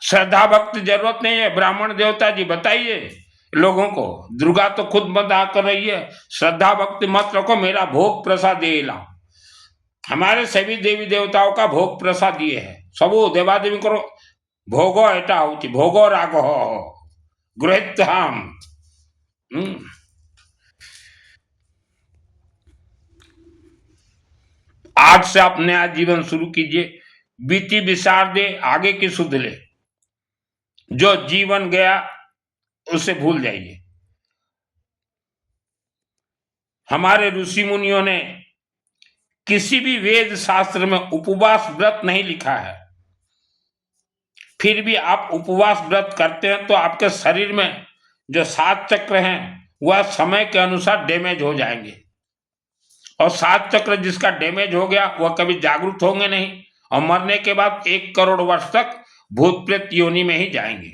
श्रद्धा भक्ति जरूरत नहीं है। ब्राह्मण देवता जी बताइए लोगों को, दुर्गा तो खुद बता कर रही है श्रद्धा भक्ति मत रखो, मेरा भोग प्रसाद दे लाओ। हमारे सभी देवी देवताओं का भोग प्रसाद ये है। सबू देवादेवी करो भोगो एटा होती, भोगो रागो गृहित हम। आज से आप नया जीवन शुरू कीजिए। बीती विसार दे, आगे की सुध ले। जो जीवन गया उसे भूल जाइए। हमारे ऋषि मुनियों ने किसी भी वेद शास्त्र में उपवास व्रत नहीं लिखा है, फिर भी आप उपवास व्रत करते हैं तो आपके शरीर में जो 7 चक्र हैं वह समय के अनुसार डैमेज हो जाएंगे, और 7 चक्र जिसका डैमेज हो गया वह कभी जागरूक होंगे नहीं, और मरने के बाद 1 करोड़ वर्ष तक भूत प्रेत योनि में ही जाएंगे।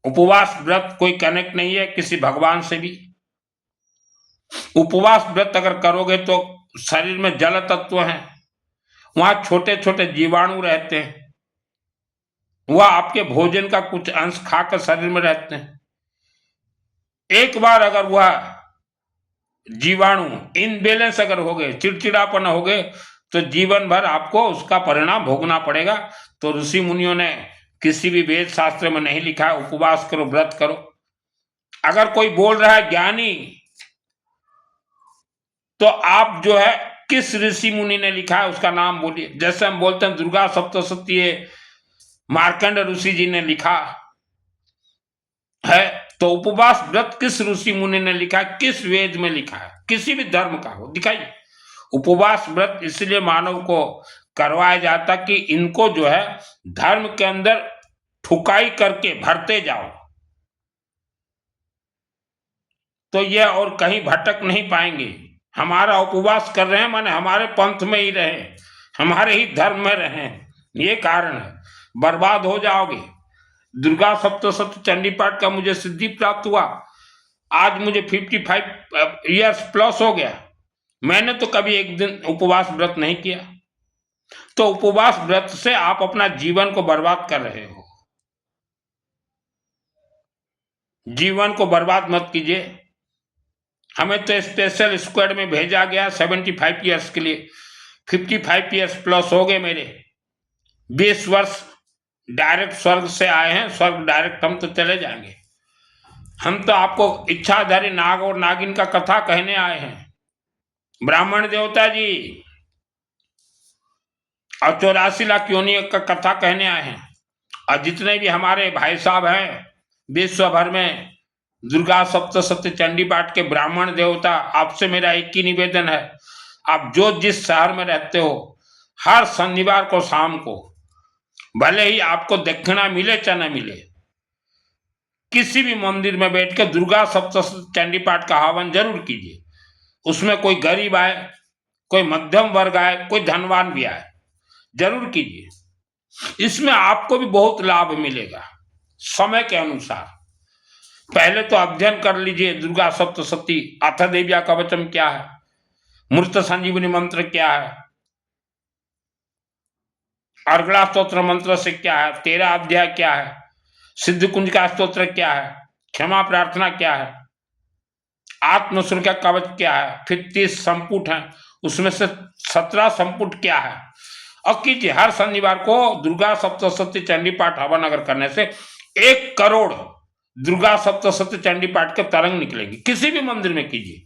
उपवास व्रत कोई कनेक्ट नहीं है किसी भगवान से भी। उपवास व्रत अगर करोगे तो शरीर में जल तत्व हैं, वहां छोटे छोटे जीवाणु रहते हैं, वह आपके भोजन का कुछ अंश खाकर शरीर में रहते हैं। एक बार अगर वह जीवाणु इनबैलेंस अगर हो गए, चिड़चिड़ापन हो गए, तो जीवन भर आपको उसका परिणाम भोगना पड़ेगा। तो ऋषि मुनियों ने किसी भी वेद शास्त्र में नहीं लिखा है उपवास करो व्रत करो। अगर कोई बोल रहा है ज्ञानी, तो आप जो है किस ऋषि मुनि ने लिखा है उसका नाम बोलिए। जैसे हम बोलते हैं दुर्गा सप्तशती मार्कंड ऋषि जी ने लिखा है, तो उपवास व्रत किस ऋषि मुनि ने लिखा है, किस वेद में लिखा है, किसी भी धर्म का हो दिखाइए। उपवास व्रत इसलिए मानव को करवाया जाता कि इनको जो है धर्म के अंदर ठुकाई करके भरते जाओ, तो ये और कहीं भटक नहीं पाएंगे। हमारा उपवास कर रहे हैं माने हमारे पंथ में ही रहे, हमारे ही धर्म में रहे, ये कारण है। बर्बाद हो जाओगे। दुर्गा सप्तशती चंडी पाठ का मुझे सिद्धि प्राप्त हुआ, आज मुझे 55 ईयर्स प्लस हो गया, मैंने तो कभी एक दिन उपवास व्रत नहीं किया। तो उपवास व्रत से आप अपना जीवन को बर्बाद कर रहे हो। जीवन को बर्बाद मत कीजिए। हमें तो स्पेशल स्क्वाड में भेजा गया 75 ईयर्स के लिए। 55 ईयर्स प्लस हो गए मेरे। 20 वर्ष डायरेक्ट स्वर्ग से आए हैं, स्वर्ग डायरेक्ट हम तो चले जाएंगे। हम तो आपको इच्छाधारी नाग और नागिन का कथा कहने आए हैं, ब्राह्मण देवता जी, और 84 लाख योनियों का कथा कहने आए हैं। और जितने भी हमारे भाई साहब हैं विश्व भर में दुर्गा सप्तशती चंडी पाठ के ब्राह्मण देवता, आपसे मेरा एक ही निवेदन है, आप जो जिस शहर में रहते हो, हर शनिवार को शाम को, भले ही आपको दक्षिणा मिले चाहे न मिले, किसी भी मंदिर में बैठ के दुर्गा सप्तशती चंडी पाठ का हवन जरूर कीजिए। उसमें कोई गरीब आए, कोई मध्यम वर्ग आए, कोई धनवान भी आए, जरूर कीजिए। इसमें आपको भी बहुत लाभ मिलेगा समय के अनुसार। पहले तो अध्ययन कर लीजिए दुर्गा सप्तशती, अथ देव्या कवचम क्या है, मृत संजीवनी मंत्र क्या है, अर्गला स्तोत्र मंत्र से क्या है, 13 अध्याय क्या है, सिद्ध कुंज का स्तोत्र क्या है, क्षमा प्रार्थना क्या है, आत्मसुर का कवच क्या है, फिर 30 संपुट है, उसमें से 17 संपुट क्या है, और कीजिए। हर शनिवार को दुर्गा सप्तशती चंडी पाठ हवन अगर करने से 1 करोड़ दुर्गा सप्तशती चंडी पाठ के तरंग निकलेंगे। किसी भी मंदिर में कीजिए।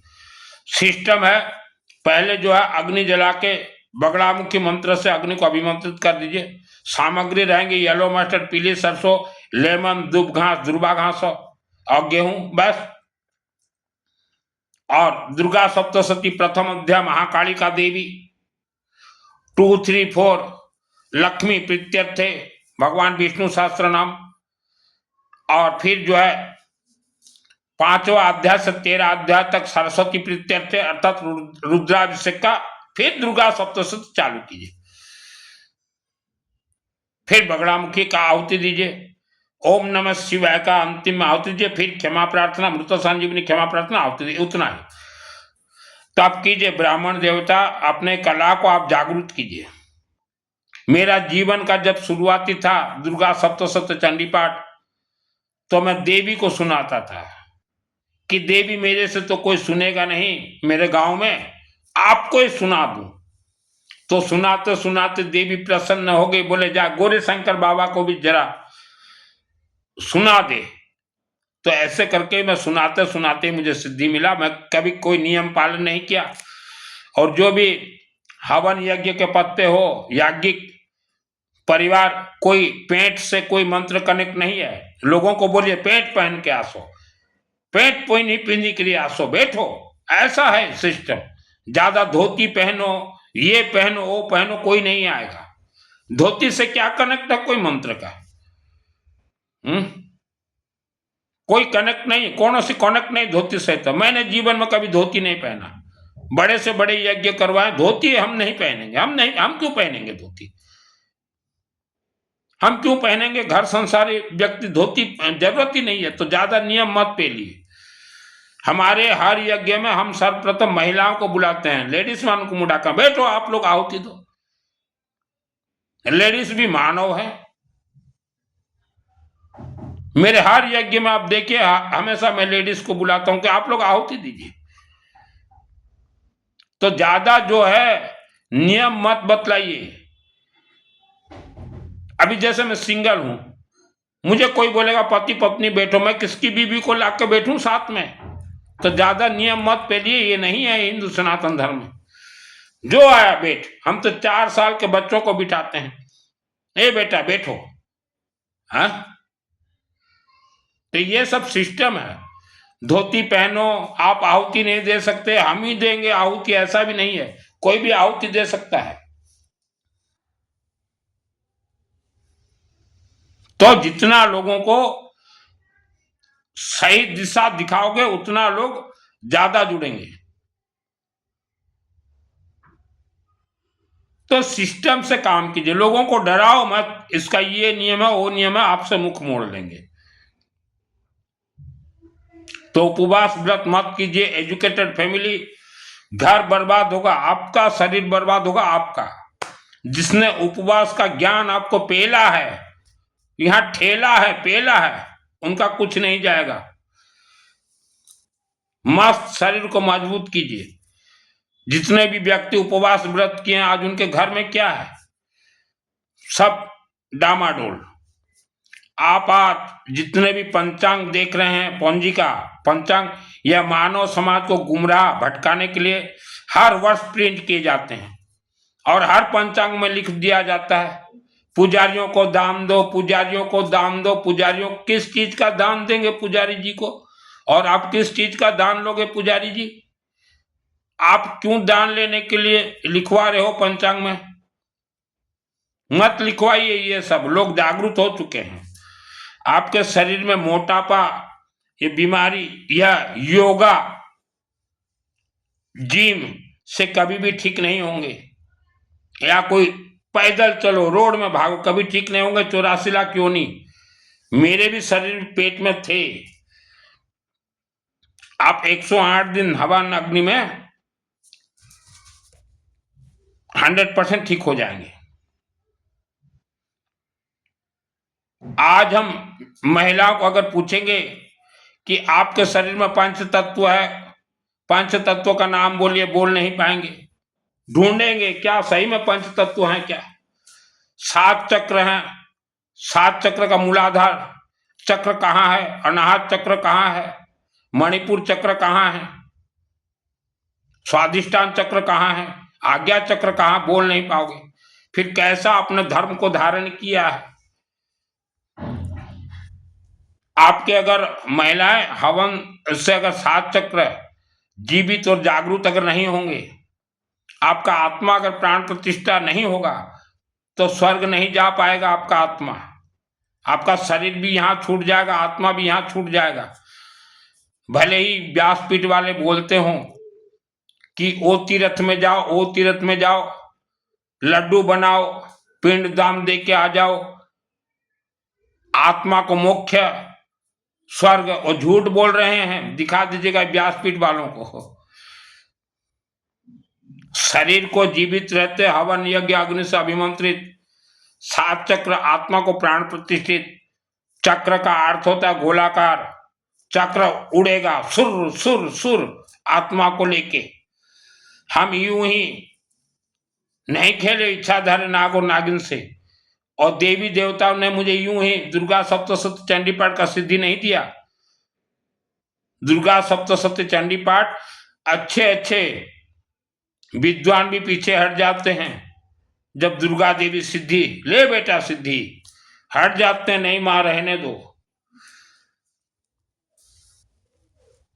सिस्टम है, पहले जो है अग्नि जला के बगड़ामुखी मंत्र से अग्नि को अभिमंत्रित कर दीजिए। सामग्री रहेंगे येलो मस्टर्ड, पीली सरसों, लेमन, दुब घास, दुर्बा घास और गेहूं, बस। और दुर्गा सप्तशती प्रथम अध्याय महाकालिका देवी, 2, 3, 4 लक्ष्मी प्रीत्यर्थे भगवान विष्णु सहस्त्र नाम, और फिर जो है 5वां अध्याय से 13 अध्याय तक सरस्वती प्रीत्यर्थे अर्थात रुद्राभिषेक का, फिर दुर्गा सप्तशती चालू कीजिए। फिर बगड़ामुखी का आहुति दीजिए, ओम नमः शिवाय का अंतिम आहुति दीजिए, फिर क्षमा प्रार्थना, मृत संजीवनी क्षमा प्रार्थना आहुति दीजिए, उतना ही। तो आप कीजिए। ब्राह्मण देवता, अपने कला को आप जागरूक कीजिए। मेरा जीवन का जब शुरुआती था दुर्गा सप्तशती चंडी पाठ, तो मैं देवी को सुनाता था कि देवी मेरे से तो कोई सुनेगा नहीं मेरे गांव में, आपको ही सुना दूं। तो सुनाते सुनाते देवी प्रसन्न हो गई, बोले जा गौरी शंकर बाबा को भी जरा सुना दे। तो ऐसे करके मैं सुनाते सुनाते मुझे सिद्धि मिला। मैं कभी कोई नियम पालन नहीं किया, और जो भी हवन यज्ञ के पत्ते हो, याज्ञिक परिवार कोई पेंट से कोई मंत्र कनेक्ट नहीं है। लोगों को बोलिए पेंट पहन के आसो, पेंट पोइनी पीनी के लिए आसो, बैठो, ऐसा है सिस्टम। ज्यादा धोती पहनो, ये पहनो, वो पहनो, कोई नहीं आएगा। धोती से क्या कनेक्ट है कोई मंत्र का? कोई कनेक्ट नहीं, कौन सी कनेक्ट नहीं धोती से। तो मैंने जीवन में कभी धोती नहीं पहना। बड़े से बड़े यज्ञ करवाए, धोती हम नहीं पहनेंगे। हम क्यों पहनेंगे धोती? हम क्यों पहनेंगे? घर संसारी व्यक्ति धोती जरूरत ही नहीं है। तो ज्यादा नियम मत पेलिए। हमारे हर यज्ञ में हम सर्वप्रथम महिलाओं को बुलाते हैं, लेडीज मान को मुड़ाकर बैठो, आप लोग आहुति दो। लेडीज भी मानव है। मेरे हर यज्ञ में आप देखिए, हमेशा मैं लेडीज को बुलाता हूं कि आप लोग आहुति दीजिए। तो ज्यादा जो है नियम मत बतलाइए। अभी जैसे मैं सिंगल हूं, मुझे कोई बोलेगा पति पत्नी बैठो, मैं किसकी बीवी को लाकर बैठूं साथ में? तो ज्यादा नियम मत पेलिए। ये नहीं है हिंदू सनातन धर्म में। जो आया बैठ। हम तो 4 साल के बच्चों को बिठाते हैं, ए बेटा बैठो। हाँ, तो ये सब सिस्टम है। धोती पहनो, आप आहुति नहीं दे सकते, हम ही देंगे आहुति, ऐसा भी नहीं है। कोई भी आहुति दे सकता है। तो जितना लोगों को सही दिशा दिखाओगे, उतना लोग ज्यादा जुड़ेंगे। तो सिस्टम से काम कीजिए, लोगों को डराओ मत, इसका ये नियम है, वो नियम है, आपसे मुख मोड़ लेंगे। तो उपवास व्रत मत कीजिए। एजुकेटेड फैमिली, घर बर्बाद होगा आपका, शरीर बर्बाद होगा आपका। जिसने उपवास का ज्ञान आपको पेला है, यहां ठेला है, पेला है, उनका कुछ नहीं जाएगा। मस्त शरीर को मजबूत कीजिए। जितने भी व्यक्ति उपवास व्रत किए हैं, आज उनके घर में क्या है? सब डामाडोल। आप आज जितने भी पंचांग देख रहे हैं, पंजिका पंचांग, यह मानव समाज को गुमराह भटकाने के लिए हर वर्ष प्रिंट किए जाते हैं। और हर पंचांग में लिख दिया जाता है पुजारियों को दान दो, पुजारियों को दान दो। पुजारियों किस चीज का दान देंगे पुजारी जी को? और आप किस चीज का दान लोगे पुजारी जी? आप क्यों दान लेने के लिए लिखवा रहे हो पंचांग में? मत लिखवाइए। ये सब लोग जागरूक हो चुके हैं। आपके शरीर में मोटापा, ये बीमारी या योगा जिम से कभी भी ठीक नहीं होंगे। या कोई पैदल चलो, रोड में भागो, कभी ठीक नहीं होंगे। 84 लाख क्यों नहीं, मेरे भी शरीर पेट में थे। आप 108 दिन हवन अग्नि में 100% ठीक हो जाएंगे। आज हम महिलाओं को अगर पूछेंगे कि आपके शरीर में 5 तत्व है, 5 तत्वों का नाम बोलिए, बोल नहीं पाएंगे। ढूंढेंगे क्या सही में 5 तत्व हैं क्या? 7 चक्र हैं। 7 चक्र का मूलाधार चक्र कहाँ है? अनाहत चक्र कहाँ है? मणिपुर चक्र कहाँ है? स्वादिष्टान चक्र कहाँ है? आज्ञा चक्र कहाँ? बोल नहीं पाओगे। फिर कैसा अपने धर्म को धारण किया है? आपके अगर महिलाएं हवन से अगर 7 चक्र जीवित और जागरूक अगर नहीं होंगे, आपका आत्मा अगर प्राण प्रतिष्ठा नहीं होगा, तो स्वर्ग नहीं जा पाएगा आपका आत्मा। आपका शरीर भी यहां छूट जाएगा, आत्मा भी यहां छूट जाएगा। भले ही व्यासपीठ वाले बोलते हो कि ओ तीर्थ में जाओ, ओ तीर्थ में जाओ, लड्डू बनाओ, पिंड दाम दे के आ जाओ, आत्मा को मोक्ष स्वर्ग, और झूठ बोल रहे हैं। दिखा दीजिएगा व्यासपीठ वालों को। शरीर को जीवित रहते हवन यज्ञ अग्नि से अभिमंत्रित 7 चक्र आत्मा को प्राण प्रतिष्ठित। चक्र का अर्थ होता है गोलाकार। चक्र उड़ेगा सुर सुर सुर आत्मा को लेके। हम यूं ही नहीं खेले इच्छाधारी नाग और नागिन से, और देवी देवताओं ने मुझे यूं ही दुर्गा सप्तशती चंडी पाठ का सिद्धि नहीं दिया। दुर्गा सप्तशती चंडी पाठ अच्छे अच्छे विद्वान भी पीछे हट जाते हैं। जब दुर्गा देवी सिद्धि, ले बेटा सिद्धि, हट जाते नहीं मां रहने दो।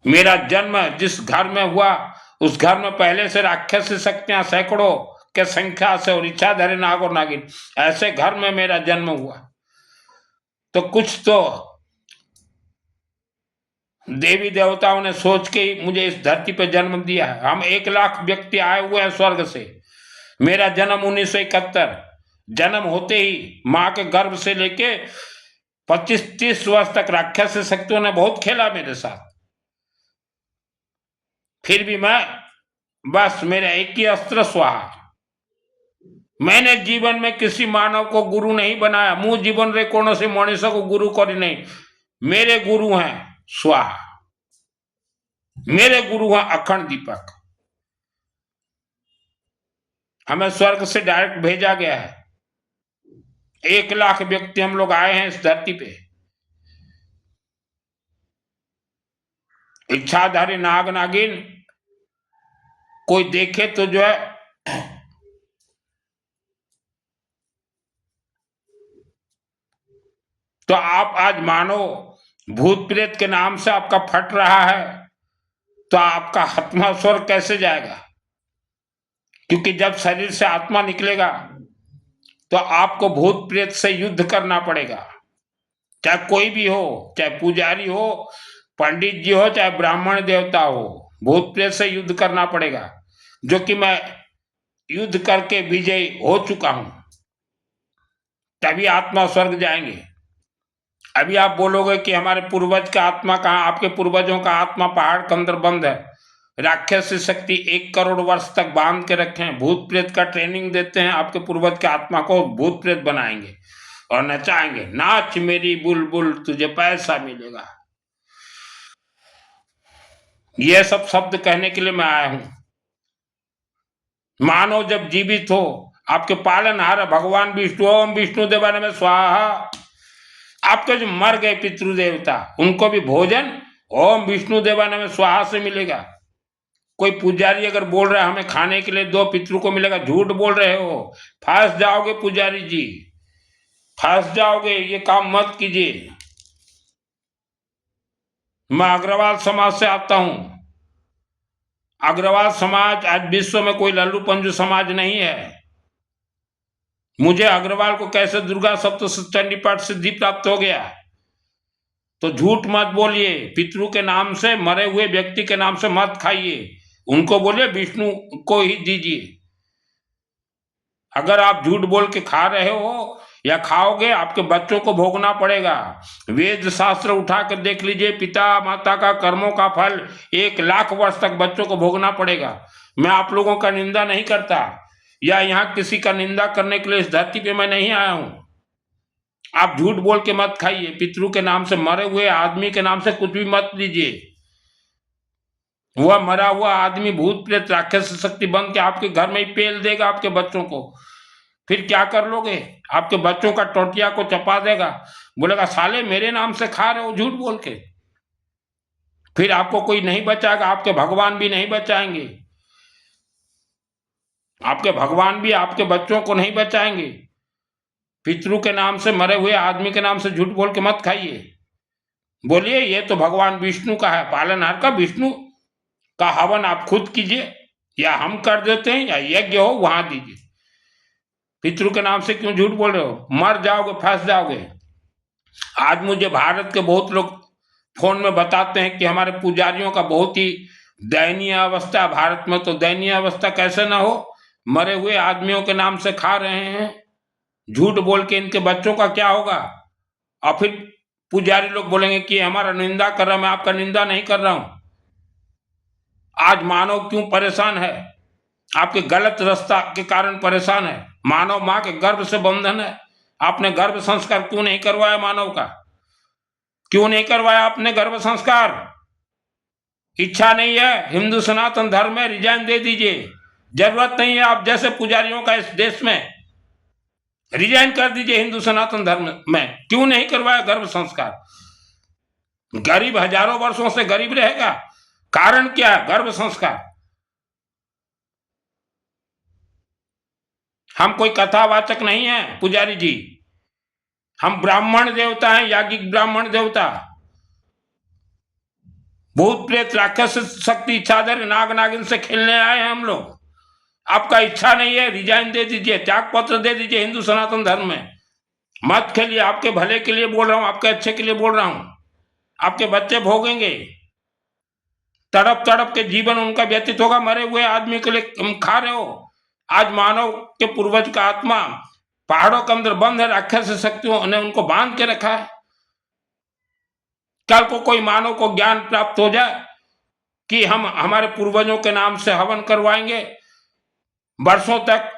मेरा जन्म जिस घर में हुआ उस घर में पहले से राक्षस शक्तियां सैकड़ों के संख्या से और इच्छाधारी नाग और नागिन, ऐसे घर में मेरा जन्म हुआ। तो कुछ तो देवी देवताओं ने सोच के ही मुझे इस धरती पर जन्म दिया है। हम 1 लाख व्यक्ति आए हुए हैं स्वर्ग से। मेरा जन्म 1971, जन्म होते ही मां के गर्भ से लेके 25-30 वर्ष तक राक्षस शक्तियों ने बहुत खेला मेरे साथ। फिर भी मैं, बस मेरा एक ही अस्त्र स्वाहा। मैंने जीवन में किसी मानव को गुरु नहीं बनाया। मुझ जीवन रे कोनो से मनुष्य को गुरु करी नहीं। मेरे गुरु हैं स्वाहा, मेरे गुरु हैं अखंड दीपक। हमें स्वर्ग से डायरेक्ट भेजा गया है। 1 लाख व्यक्ति हम लोग आए हैं इस धरती पे। इच्छाधारी नाग नागिन कोई देखे तो जो है तो आप आज मानो भूत प्रेत के नाम से आपका फट रहा है, तो आपका आत्मा स्वर्ग कैसे जाएगा? क्योंकि जब शरीर से आत्मा निकलेगा तो आपको भूत प्रेत से युद्ध करना पड़ेगा। चाहे कोई भी हो, चाहे पुजारी हो, पंडित जी हो, चाहे ब्राह्मण देवता हो, भूत प्रेत से युद्ध करना पड़ेगा, जो कि मैं युद्ध करके विजयी हो चुका हूं। तभी आत्मा स्वर्ग जाएंगे। अभी आप बोलोगे कि हमारे पूर्वज का आत्मा कहाँ? आपके पूर्वजों का आत्मा पहाड़ के अंदर बंद है। राक्षस शक्ति 1 करोड़ वर्ष तक बांध के रखे हैं। भूत प्रेत का ट्रेनिंग देते हैं, आपके पूर्वज के आत्मा को भूत प्रेत बनाएंगे और नचाएंगे। नाच मेरी बुलबुल तुझे पैसा मिलेगा। ये सब शब्द कहने के लिए मैं आया हूं। मानव जब जीवित हो, आपके पालनहार भगवान विष्णु, ओम विष्णु देवाय नमः स्वाहा। आपके जो मर गए पितृदेवता, उनको भी भोजन ओम विष्णु देवाय नमः स्वाहा से मिलेगा। कोई पुजारी अगर बोल रहा है हमें खाने के लिए दो, पितृ को मिलेगा, झूठ बोल रहे हो। फंस जाओगे पुजारी जी, फंस जाओगे। ये काम मत कीजिए। मैं अग्रवाल समाज से आता हूं। अग्रवाल समाज आज विश्व में कोई लल्लू पंजू समाज नहीं है। मुझे अग्रवाल को कैसे दुर्गा सप्तशती पाठ सिद्धि प्राप्त हो गया। तो झूठ मत बोलिए। पितृ के नाम से, मरे हुए व्यक्ति के नाम से मत खाइए। उनको बोलिए विष्णु को ही दीजिए। अगर आप झूठ बोल के खा रहे हो या खाओगे, आपके बच्चों को भोगना पड़ेगा। वेद शास्त्र उठा कर देख लीजिए, पिता माता का कर्मों का फल 1 लाख वर्ष तक बच्चों को भोगना पड़ेगा। मैं आप लोगों का निंदा नहीं करता या यहाँ किसी का निंदा करने के लिए इस धरती पे मैं नहीं आया हूं। आप झूठ बोल के मत खाइए। पितृ के नाम से, मरे हुए आदमी के नाम से कुछ भी मत लीजिए। वह मरा हुआ आदमी भूत प्रेत राक्षस शक्ति बन के आपके घर में ही पेल देगा आपके बच्चों को। फिर क्या कर लोगे? आपके बच्चों का टोटिया को चपा देगा, बोलेगा साले मेरे नाम से खा रहे हो झूठ बोल के। फिर आपको कोई नहीं बचाएगा, आपके भगवान भी नहीं बचाएंगे। आपके भगवान भी आपके बच्चों को नहीं बचाएंगे। पितृ के नाम से, मरे हुए आदमी के नाम से झूठ बोल के मत खाइए। बोलिए ये तो भगवान विष्णु का है, पालनहार का। विष्णु का हवन आप खुद कीजिए या हम कर देते हैं, या यज्ञ हो वहां दीजिए। पितृ के नाम से क्यों झूठ बोल रहे हो? मर जाओगे, फंस जाओगे। आज मुझे भारत के बहुत लोग फोन में बताते हैं कि हमारे पुजारियों का बहुत ही दयनीय अवस्था है। भारत में तो दयनीय अवस्था कैसे ना हो? मरे हुए आदमियों के नाम से खा रहे हैं झूठ बोल के। इनके बच्चों का क्या होगा? और फिर पुजारी लोग बोलेंगे कि हमारा निंदा कर रहा है। मैं आपका निंदा नहीं कर रहा हूं। आज मानव क्यों परेशान है? आपके गलत रास्ता के कारण परेशान है। मानव मां के गर्भ से बंधन है। आपने गर्भ संस्कार क्यों नहीं करवाया मानव का? क्यों नहीं करवाया आपने गर्भ संस्कार? इच्छा नहीं है हिंदू सनातन धर्म में, रिजाइन दे दीजिए। जरूरत नहीं है आप जैसे पुजारियों का इस देश में। रिजाइन कर दीजिए हिंदू सनातन धर्म में। क्यों नहीं करवाया गर्भ संस्कार? गरीब हजारों वर्षों से गरीब रहेगा। कारण क्या है? गर्भ संस्कार। हम कोई कथावाचक नहीं है पुजारी जी, हम ब्राह्मण देवता हैं, याज्ञिक ब्राह्मण देवता। भूत प्रेत राक्षस शक्ति इच्छाधर नाग नागिन से खेलने आए हैं हम लोग। आपका इच्छा नहीं है, रिजाइन दे दीजिए, त्याग पत्र दे दीजिए हिंदू सनातन धर्म में। मत खेलिए, आपके भले के लिए बोल रहा हूं, आपके अच्छे के लिए बोल रहा हूं। आपके बच्चे भोगेंगे, तड़प तड़प के जीवन उनका व्यतीत होगा। मरे हुए आदमी के लिए खा रहे हो। आज मानव के पूर्वज का आत्मा पहाड़ों के अंदर बंद है, राक्षस शक्तियों ने उनको बांध के रखा है। कल को कोई मानव को ज्ञान प्राप्त हो जाए कि हम हमारे पूर्वजों के नाम से हवन करवाएंगे वर्षों तक,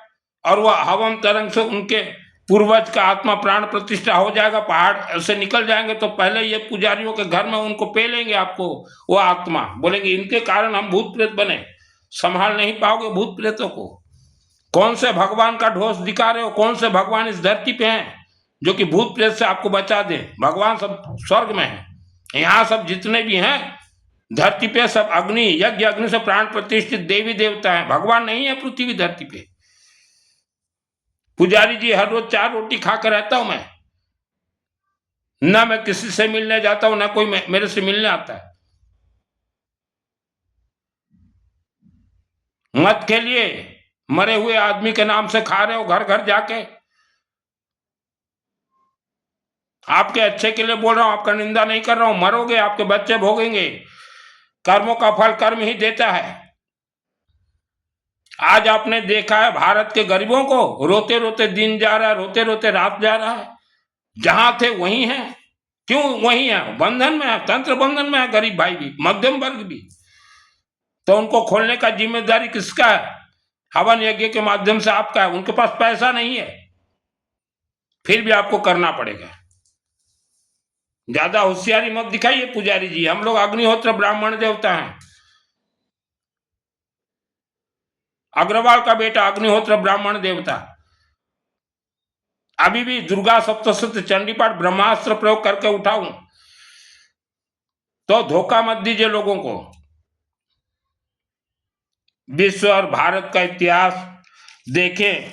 और वह हवन तरंग से उनके पूर्वज का आत्मा प्राण प्रतिष्ठा हो जाएगा, पहाड़ से निकल जाएंगे, तो पहले ये पुजारियों के घर में उनको पे लेंगे। आपको वो आत्मा बोलेंगे इनके कारण हम भूत प्रेत बने। संभाल नहीं पाओगे भूत प्रेतों को। कौन से भगवान का ढोस दिखा रहे हो? कौन से भगवान इस धरती पे हैं जो कि भूत प्रेत से आपको बचा दे? भगवान सब स्वर्ग में है। यहाँ सब जितने भी हैं धरती पे सब अग्नि यज्ञ अग्नि से प्राण प्रतिष्ठित देवी देवता है, भगवान नहीं है पृथ्वी धरती पे। पुजारी जी हर रोज 4 रोटी खाकर रहता हूं मैं, ना मैं किसी से मिलने जाता हूं, ना कोई मेरे से मिलने आता है। मत खेलिए, मरे हुए आदमी के नाम से खा रहे हो घर घर जाके। आपके अच्छे के लिए बोल रहा हूं, आपका निंदा नहीं कर रहा हूं। मरोगे, आपके बच्चे भोगेंगे। कर्मों का फल कर्म ही देता है। आज आपने देखा है भारत के गरीबों को, रोते रोते दिन जा रहा है, रोते रोते रात जा रहा है। जहां थे वहीं है। क्यों वहीं है? बंधन में है, तंत्र बंधन में है गरीब भाई भी, मध्यम वर्ग भी। तो उनको खोलने का जिम्मेदारी किसका है? हवन यज्ञ के माध्यम से आपका है। उनके पास पैसा नहीं है, फिर भी आपको करना पड़ेगा। ज्यादा होशियारी मत दिखाइए पुजारी जी, हम लोग अग्निहोत्र ब्राह्मण देवता हैं। अग्रवाल का बेटा अग्निहोत्र ब्राह्मण देवता। अभी भी दुर्गा सप्तशती चंडी पाठ ब्रह्मास्त्र प्रयोग करके उठाऊं, तो धोखा मत दीजिए लोगों को। विश्व और भारत का इतिहास देखें,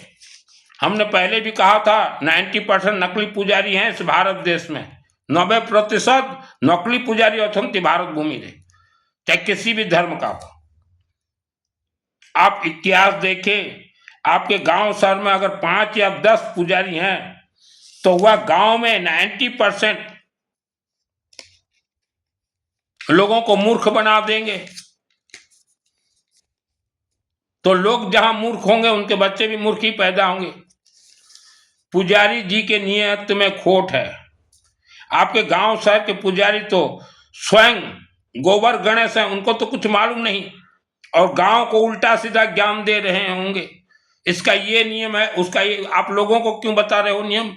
हमने पहले भी कहा था 90% नकली पुजारी हैं इस भारत देश में। 90% नकली पुजारी अथंती भारत भूमि में, चाहे किसी भी धर्म का हो। आप इतिहास देखें, आपके गांव शहर में अगर 5 या 10 पुजारी हैं तो वह गांव में 90% लोगों को मूर्ख बना देंगे। तो लोग जहां मूर्ख होंगे उनके बच्चे भी मूर्ख ही पैदा होंगे। पुजारी जी के नियत में खोट है। आपके गांव शहर के पुजारी तो स्वयं गोबर गणेश हैं, उनको तो कुछ मालूम नहीं, और गांव को उल्टा सीधा ज्ञान दे रहे होंगे। इसका ये नियम है, उसका ये, आप लोगों को क्यों बता रहे हो नियम?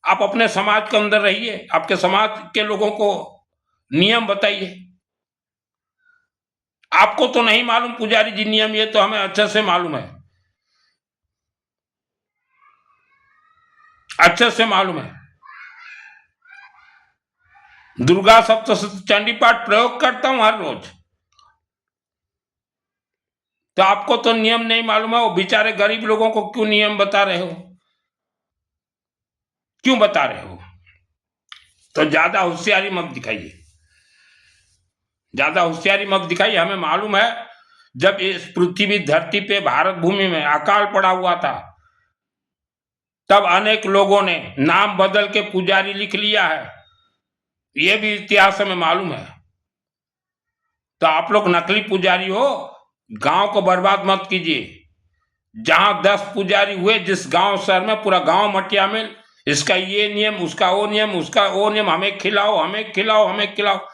आप अपने समाज के अंदर रहिए, आपके समाज के लोगों को नियम बताइए। आपको तो नहीं मालूम पुजारी जी नियम, ये तो हमें अच्छे से मालूम है, अच्छे से मालूम है। दुर्गा सप्तशती चंडी पाठ प्रयोग करता हूं हर रोज, तो आपको तो नियम नहीं मालूम है। वो बेचारे गरीब लोगों को क्यों नियम बता रहे हो? क्यों बता रहे हो? तो ज्यादा होशियारी मत दिखाइए, ज्यादा होशियारी मत दिखाइए। हमें मालूम है जब इस पृथ्वी धरती पे भारत भूमि में अकाल पड़ा हुआ था, तब अनेक लोगों ने नाम बदल के पुजारी लिख लिया है, ये भी इतिहास हमें मालूम है। तो आप लोग नकली पुजारी हो, गांव को बर्बाद मत कीजिए। जहां 10 पुजारी हुए जिस गांव शहर में, पूरा गांव मटिया में, इसका ये नियम, उसका वो नियम, उसका वो नियम, हमें खिलाओ हमें खिलाओ हमें खिलाओ।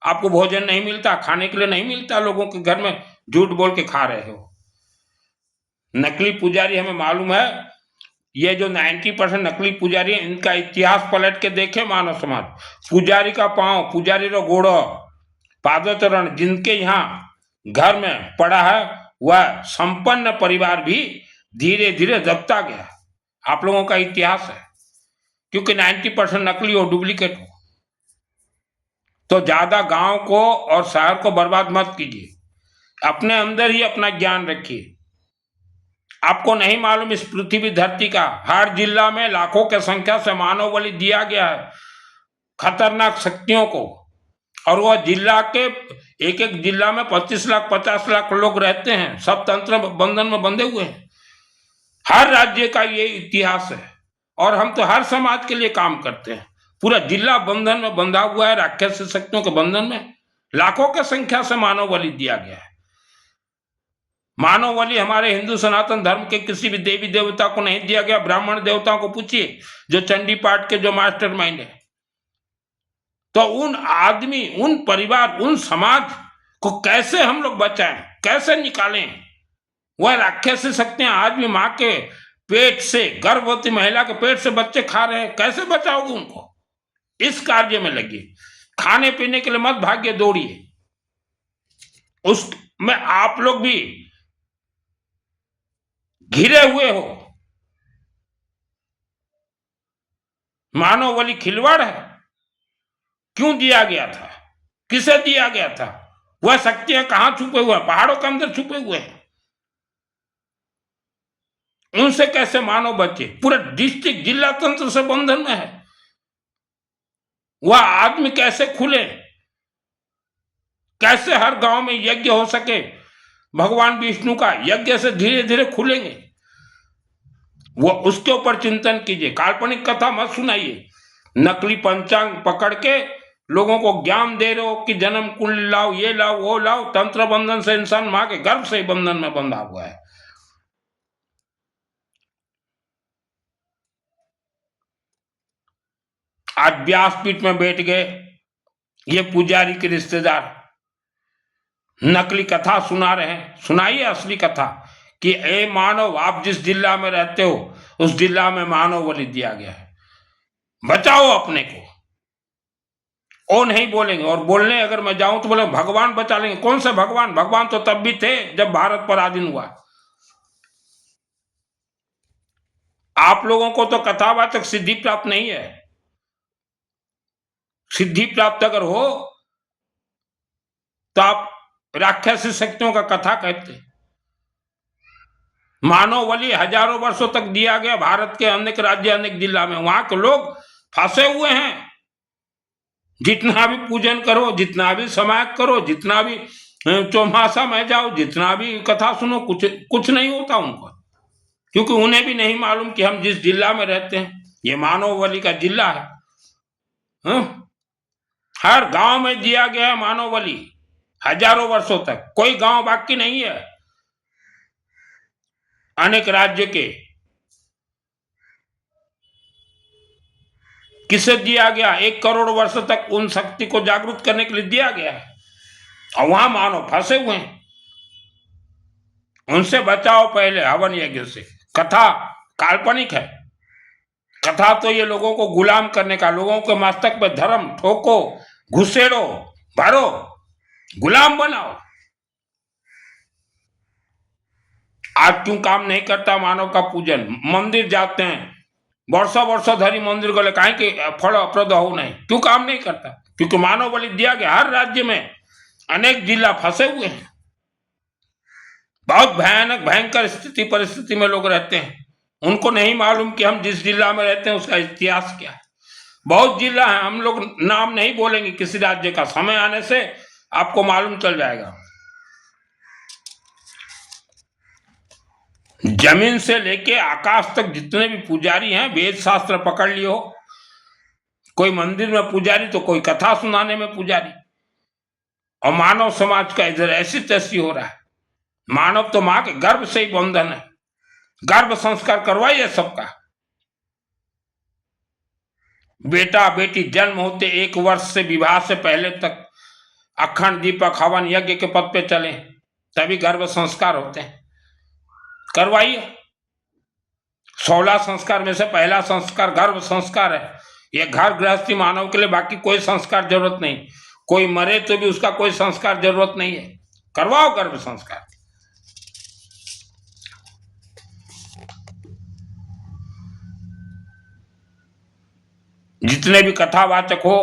आपको भोजन नहीं मिलता, खाने के लिए नहीं मिलता, लोगों के घर में झूठ बोल के खा रहे हो। नकली पुजारी हमें मालूम है। ये जो 90% नकली पुजारी है, इनका इतिहास पलट के देखे मानव समाज। पुजारी का पांव, पुजारी रो गोड़ो, पादोतरण जिनके यहाँ घर में पड़ा है, वह संपन्न परिवार भी धीरे धीरे दबता गया। आप लोगों का इतिहास है, क्योंकि 90% नकली हो, डुप्लीकेट हो। तो ज्यादा गांव को और शहर को बर्बाद मत कीजिए, अपने अंदर ही अपना ज्ञान रखिए। आपको नहीं मालूम, इस पृथ्वी धरती का हर जिला में लाखों की संख्या से मानव बलि दिया गया है खतरनाक शक्तियों को। और वह जिला के एक एक जिला में 25 लाख 50 लाख लोग रहते हैं, सब तंत्र बंधन में बंधे हुए हैं। हर राज्य का ये इतिहास है और हम तो हर समाज के लिए काम करते हैं। पूरा जिला बंधन में बंधा हुआ है, राक्षस शक्तियों के बंधन में। लाखों की संख्या से मानव बलि दिया गया है। मानव बलि हमारे हिंदू सनातन धर्म के किसी भी देवी देवता को नहीं दिया गया। ब्राह्मण देवताओं को पूछिए, जो चंडी पाठ के जो मास्टरमाइंड है। तो उन आदमी, उन परिवार, उन समाज को कैसे हम लोग बचाएं, कैसे निकालें? वह राक्षसी शक्तियां आज भी मां के पेट से, गर्भवती महिला के पेट से बच्चे खा रहे हैं, कैसे बचाओगे उनको? इस कार्य में लगिए। खाने पीने के लिए मत भाग्य दौड़िए, उसमें आप लोग भी घिरे हुए हो। मानव बलि खिलवाड़ है। क्यों दिया गया था? किसे दिया गया था? वह शक्तियां कहां छुपे हुए हैं? पहाड़ों के अंदर छुपे हुए हैं। उनसे कैसे मानव बचे? पूरा डिस्ट्रिक्ट जिला तंत्र से बंधन में है। वह आदमी कैसे खुले? कैसे हर गांव में यज्ञ हो सके? भगवान विष्णु का यज्ञ से धीरे धीरे खुलेंगे। वो उसके ऊपर चिंतन कीजिए। काल्पनिक कथा मत सुनाइए। नकली पंचांग पकड़ के लोगों को ज्ञान दे रहे हो कि जन्म कुंडली लाओ, ये लाओ, वो लाओ। तंत्र बंधन से इंसान मां के गर्भ से ही बंधन में बंधा हुआ है। आज व्यासपीठ में बैठ गए ये पुजारी के रिश्तेदार, नकली कथा सुना रहे हैं। सुनाइए असली कथा कि ए मानव, आप जिस जिला में रहते हो उस जिला में मानव बलि दिया गया है, बचाओ अपने को। ओ नहीं बोलेंगे। और बोलने अगर मैं जाऊं तो बोले भगवान बचा लेंगे। कौन से भगवान? भगवान तो तब भी थे जब भारत पराधीन हुआ। आप लोगों को तो कथावाचक सिद्धि प्राप्त नहीं है। सिद्धि प्राप्त अगर हो तो आप राक्षसी शक्तियों का कथा कहते। मानव बलि हजारों वर्षों तक दिया गया भारत के अनेक राज्य, अनेक जिला में। वहां के लोग फंसे हुए हैं। जितना भी पूजन करो, जितना भी समाज करो, जितना भी चौमासा में जाओ, जितना भी कथा सुनो, कुछ नहीं होता उनको। क्योंकि उन्हें भी नहीं मालूम कि हम जिस जिला में रहते हैं ये मानव बलि का जिला है। हर गांव में दिया गया है मानव बलि हजारों वर्षों तक। कोई गांव बाकी नहीं है। अनेक राज्य के किसे दिया गया? 1 करोड़ वर्ष तक उन शक्ति को जागृत करने के लिए दिया गया है। और वहां मानव फंसे हुए हैं। उनसे बचाओ पहले हवन यज्ञ से। कथा काल्पनिक है। कथा तो ये लोगों को गुलाम करने का, लोगों के मस्तक पे धर्म ठोको, घुसेड़ो, भरो, गुलाम बनाओ। आज क्यों काम नहीं करता मानव का पूजन? मंदिर जाते हैं, वर्षों वर्षों धरी मंदिर गले, कहीं के फल अप्रद हो नहीं। क्यों काम नहीं करता? क्योंकि मानव बलि दिया गया। हर राज्य में अनेक जिला फंसे हुए हैं। बहुत भयानक भयंकर स्थिति परिस्थिति में लोग रहते हैं। उनको नहीं मालूम कि हम जिस जिला में रहते हैं उसका इतिहास क्या है। बहुत जिला है, हम लोग नाम नहीं बोलेंगे किसी राज्य का। समय आने से आपको मालूम चल जाएगा। जमीन से लेके आकाश तक जितने भी पुजारी हैं, वेद शास्त्र पकड़ लियो। कोई मंदिर में पुजारी तो कोई कथा सुनाने में पुजारी। और मानव समाज का इधर ऐसी तैसी हो रहा है। मानव तो मां के गर्भ से ही बंधन है। गर्भ संस्कार करवाइए सबका। बेटा बेटी जन्म होते 1 वर्ष से विवाह से पहले तक अखंड दीपक हवन यज्ञ के पद पे चले, तभी गर्भ संस्कार होते हैं। करवाइए। 16 संस्कार में से पहला संस्कार गर्भ संस्कार है। यह घर गृहस्थी मानव के लिए, बाकी कोई संस्कार जरूरत नहीं। कोई मरे तो भी उसका कोई संस्कार जरूरत नहीं है। करवाओ गर्भ संस्कार। जितने भी कथावाचक हो,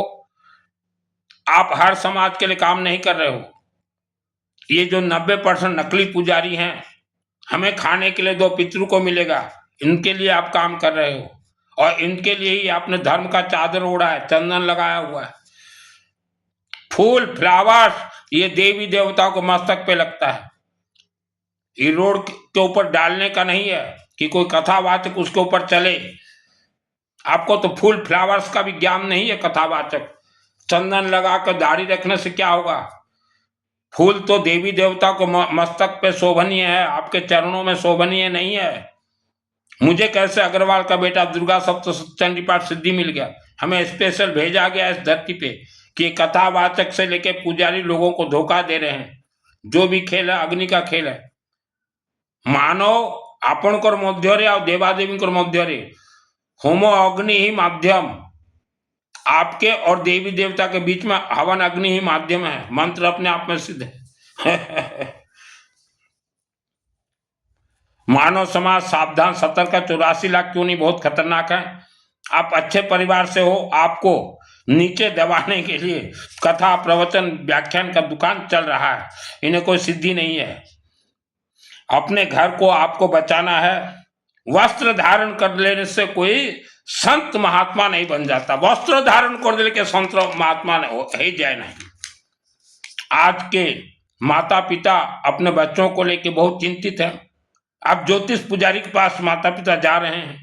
आप हर समाज के लिए काम नहीं कर रहे हो। ये जो 90% नकली पुजारी हैं, हमें खाने के लिए 2 पितरों को मिलेगा, इनके लिए आप काम कर रहे हो और इनके लिए ही आपने धर्म का चादर ओढ़ा है, चंदन लगाया हुआ है। फूल फ्लावर्स ये देवी देवताओं को मस्तक पे लगता है, ये रोड के ऊपर डालने का नहीं है कि कोई कथावाचक उसके ऊपर चले। आपको तो फूल फ्लावर्स का भी ज्ञान नहीं है कथावाचक। चंदन लगाकर दाढ़ी रखने से क्या होगा? फूल तो देवी देवता को मस्तक पे शोभनीय है, आपके चरणों में शोभनीय नहीं है। मुझे कैसे अग्रवाल का बेटा दुर्गा सप्तशती पाठ सिद्धि मिल गया? हमें स्पेशल भेजा गया इस धरती पे कि कथावाचक से लेके पुजारी लोगों को धोखा दे रहे हैं। जो भी खेल है अग्नि का खेल है। मानव आपणकर मध्य और देवादेवी मध्य होमो अग्नि ही माध्यम, आपके और देवी देवता के बीच में हवन अग्नि ही माध्यम है। मंत्र अपने आप में सिद्ध है। मानव समाज सावधान सतर्क, 84 लाख क्यों नहीं बहुत खतरनाक है। आप अच्छे परिवार से हो, आपको नीचे दबाने के लिए कथा प्रवचन व्याख्यान का दुकान चल रहा है, इन्हें कोई सिद्धि नहीं है। अपने घर को आपको बचाना है। वस्त्र धारण कर लेने से कोई संत महात्मा नहीं बन जाता। वस्त्र धारण कर लेने के संत महात्मा ही जाए नहीं। आज के माता पिता अपने बच्चों को लेके बहुत चिंतित हैं। आप ज्योतिष पुजारी के पास माता पिता जा रहे हैं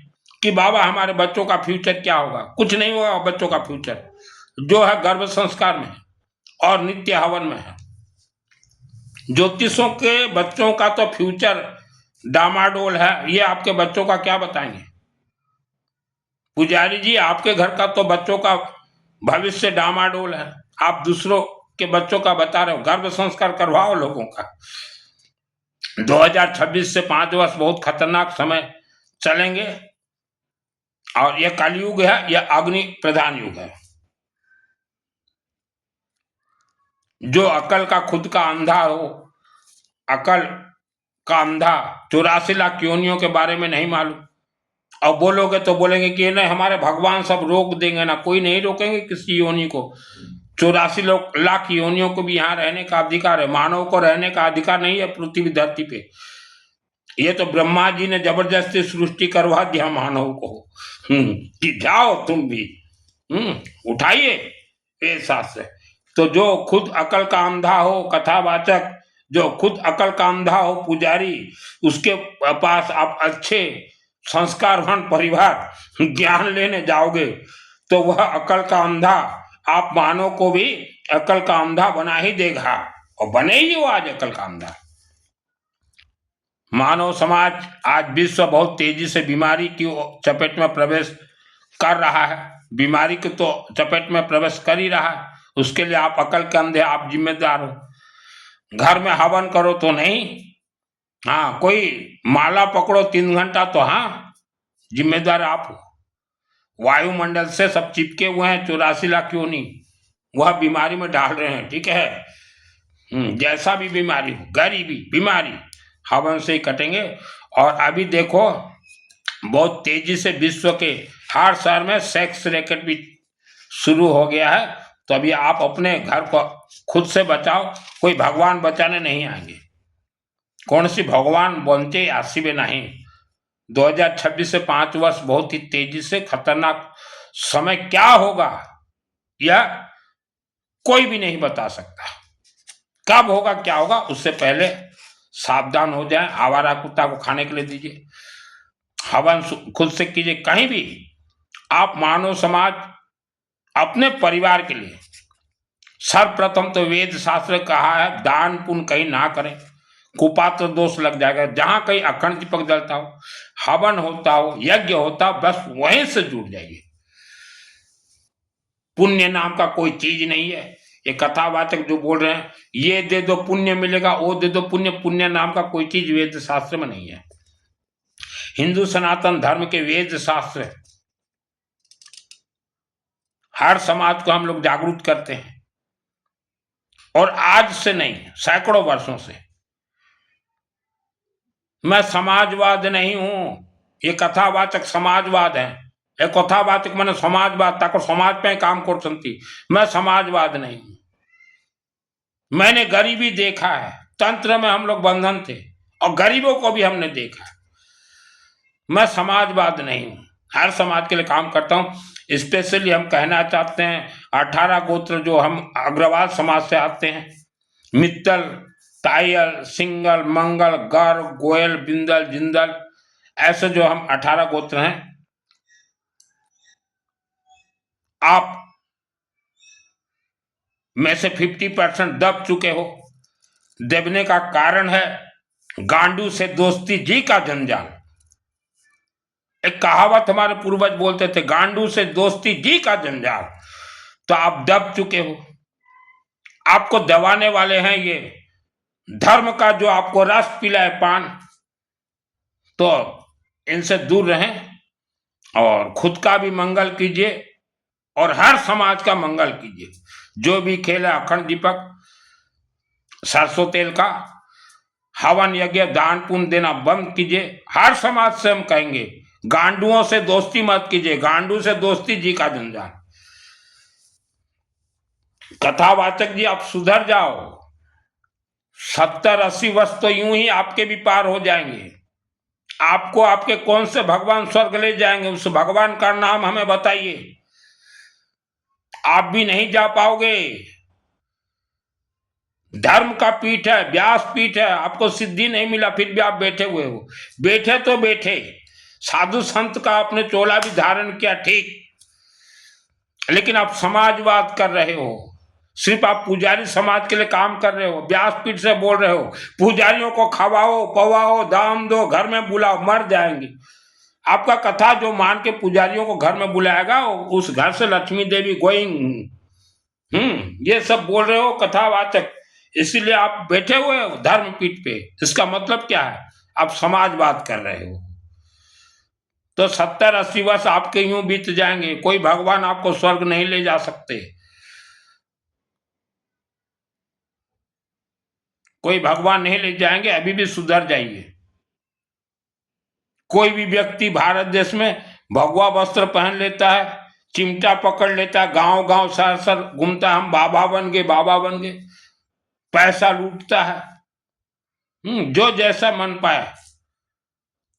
कि बाबा हमारे बच्चों का फ्यूचर क्या होगा? कुछ नहीं होगा बच्चों का फ्यूचर, जो है गर्भ संस्कार में और नित्य हवन में है। ज्योतिषों के बच्चों का तो फ्यूचर डामाडोल है, ये आपके बच्चों का क्या बताएंगे? पुजारी जी आपके घर का तो बच्चों का भविष्य डामाडोल है, आप दूसरों के बच्चों का बता रहे हो। गर्भ संस्कार करवाओ लोगों का। 2026 से 5 वर्ष बहुत खतरनाक समय चलेंगे और यह कलयुग है, यह अग्नि प्रधान युग है। जो अकल का खुद का अंधा हो, अकल का अंधा 84 लाख योनियों के बारे में नहीं मालूम, और बोलोगे तो बोलेंगे कि नहीं हमारे भगवान सब रोक देंगे ना। कोई नहीं रोकेंगे किसी योनि को। 84 लाख योनियों को भी यहाँ रहने का अधिकार है। मानव को रहने का अधिकार नहीं है पृथ्वी धरती पे। ये तो ब्रह्मा जी ने जबरदस्ती सृष्टि करवा दिया मानव को कि जाओ तुम भी उठाइए ये शास्त्र। तो जो खुद अकल का अंधा हो कथावाचक, जो खुद अकल का अंधा हो पुजारी, उसके पास आप अच्छे संस्कारवान परिवार ज्ञान लेने जाओगे तो वह अकल का अंधा आप मानव को भी अकल का अंधा बना ही देगा, और बने ही वो आज अकल का अंधा। मानव समाज आज विश्व बहुत तेजी से बीमारी की चपेट में प्रवेश कर रहा है। बीमारी की तो चपेट में प्रवेश कर ही रहा है, उसके लिए आप अकल के अंधे, आप जिम्मेदार हो। घर में हवन करो तो नहीं, हाँ कोई माला पकड़ो 3 घंटा तो हाँ जिम्मेदार आप हो। वायुमंडल से सब चिपके हुए हैं 84 लाख योनि, वह बीमारी में डाल रहे हैं। ठीक है, जैसा भी बीमारी हो, गरीबी बीमारी हवन से ही कटेंगे। और अभी देखो बहुत तेजी से विश्व के हर शहर में सेक्स रैकेट भी शुरू हो गया है। तो अभी आप अपने घर को खुद से बचाओ, कोई भगवान बचाने नहीं आएंगे। कौन सी भगवान बनते आसिबे नहीं। 2026 से 5 वर्ष बहुत ही तेजी से खतरनाक समय क्या होगा यह कोई भी नहीं बता सकता। कब होगा क्या होगा, उससे पहले सावधान हो जाएं। आवारा कुत्ता को खाने के लिए दीजिए, हवन खुद से कीजिए। कहीं भी आप मानव समाज अपने परिवार के लिए सर्वप्रथम तो वेद शास्त्र कहा है दान पुण्य कहीं ना करें, कुपात्र दोष लग जाएगा। जहां कहीं अखंड दीपक जलता हो, हवन होता हो, यज्ञ होता हो, बस वहीं से जुड़ जाइए। पुण्य नाम का कोई चीज नहीं है। ये कथावाचक जो बोल रहे हैं ये दे दो पुण्य मिलेगा, वो दे दो पुण्य, पुण्य नाम का कोई चीज वेद शास्त्र में नहीं है। हिंदू सनातन धर्म के वेद शास्त्र हर समाज को हम लोग जागरूक करते हैं, और आज से नहीं सैकड़ों वर्षों से। मैं समाजवाद नहीं हूं, ये कथावाचक समाजवाद है। ये कथावाचक मैंने समाजवाद ताको समाज पे काम कर सकती। मैं समाजवाद नहीं हूं। मैंने गरीबी देखा है, तंत्र में हम लोग बंधन थे और गरीबों को भी हमने देखा। मैं समाजवाद नहीं हूं, हर समाज के लिए काम करता हूं। स्पेशली हम कहना चाहते हैं 18 गोत्र जो हम अग्रवाल समाज से आते हैं, मित्तल, तायल, सिंगल, मंगल, गर्ग, गोयल, बिंदल, जिंदल, ऐसे जो हम 18 गोत्र हैं, आप में से 50% दब चुके हो। दबने का कारण है गांडू से दोस्ती जी का जंजाल। एक कहावत हमारे पूर्वज बोलते थे, गांडू से दोस्ती जी का जंजाल। तो आप दब चुके हो, आपको दबाने वाले हैं ये धर्म का जो आपको रस पिलाए पान। तो इनसे दूर रहें और खुद का भी मंगल कीजिए और हर समाज का मंगल कीजिए। जो भी खेल है अखंड दीपक, सरसों तेल का हवन यज्ञ दान पुण्य देना बंद कीजिए। हर समाज से हम कहेंगे गांडुओं से दोस्ती मत कीजिए, गांडू से दोस्ती जी का जंजाल। कथावाचक जी आप सुधर जाओ, 70-80 वर्ष तो यूं ही आपके भी पार हो जाएंगे। आपको आपके कौन से भगवान स्वर्ग ले जाएंगे, उस भगवान का नाम हमें बताइए। आप भी नहीं जा पाओगे। धर्म का पीठ है, व्यास पीठ है, आपको सिद्धि नहीं मिला फिर भी आप बैठे हुए हो। बैठे तो बैठे, साधु संत का आपने चोला भी धारण किया ठीक, लेकिन आप समाजवाद कर रहे हो। सिर्फ आप पुजारी समाज के लिए काम कर रहे हो, व्यासपीठ से बोल रहे हो पुजारियों को खवाओ पवाओ दाम दो घर में बुलाओ, मर जाएंगे। आपका कथा जो मान के पुजारियों को घर में बुलाएगा उस घर से लक्ष्मी देवी गोइंग, ये सब बोल रहे हो कथावाचक। इसीलिए आप बैठे हुए हो धर्म पीठ पे। इसका मतलब क्या है, आप समाजवाद कर रहे हो। तो 70-80 वर्ष आपके यूं बीत जाएंगे, कोई भगवान आपको स्वर्ग नहीं ले जा सकते। कोई भगवान नहीं ले जाएंगे, अभी भी सुधर जाइए। कोई भी व्यक्ति भारत देश में भगवा वस्त्र पहन लेता है, चिमटा पकड़ लेता है, गांव गांव शहर शहर घूमता है, हम बाबा बन गए बाबा बन गए, पैसा लूटता है, जो जैसा मन पाए।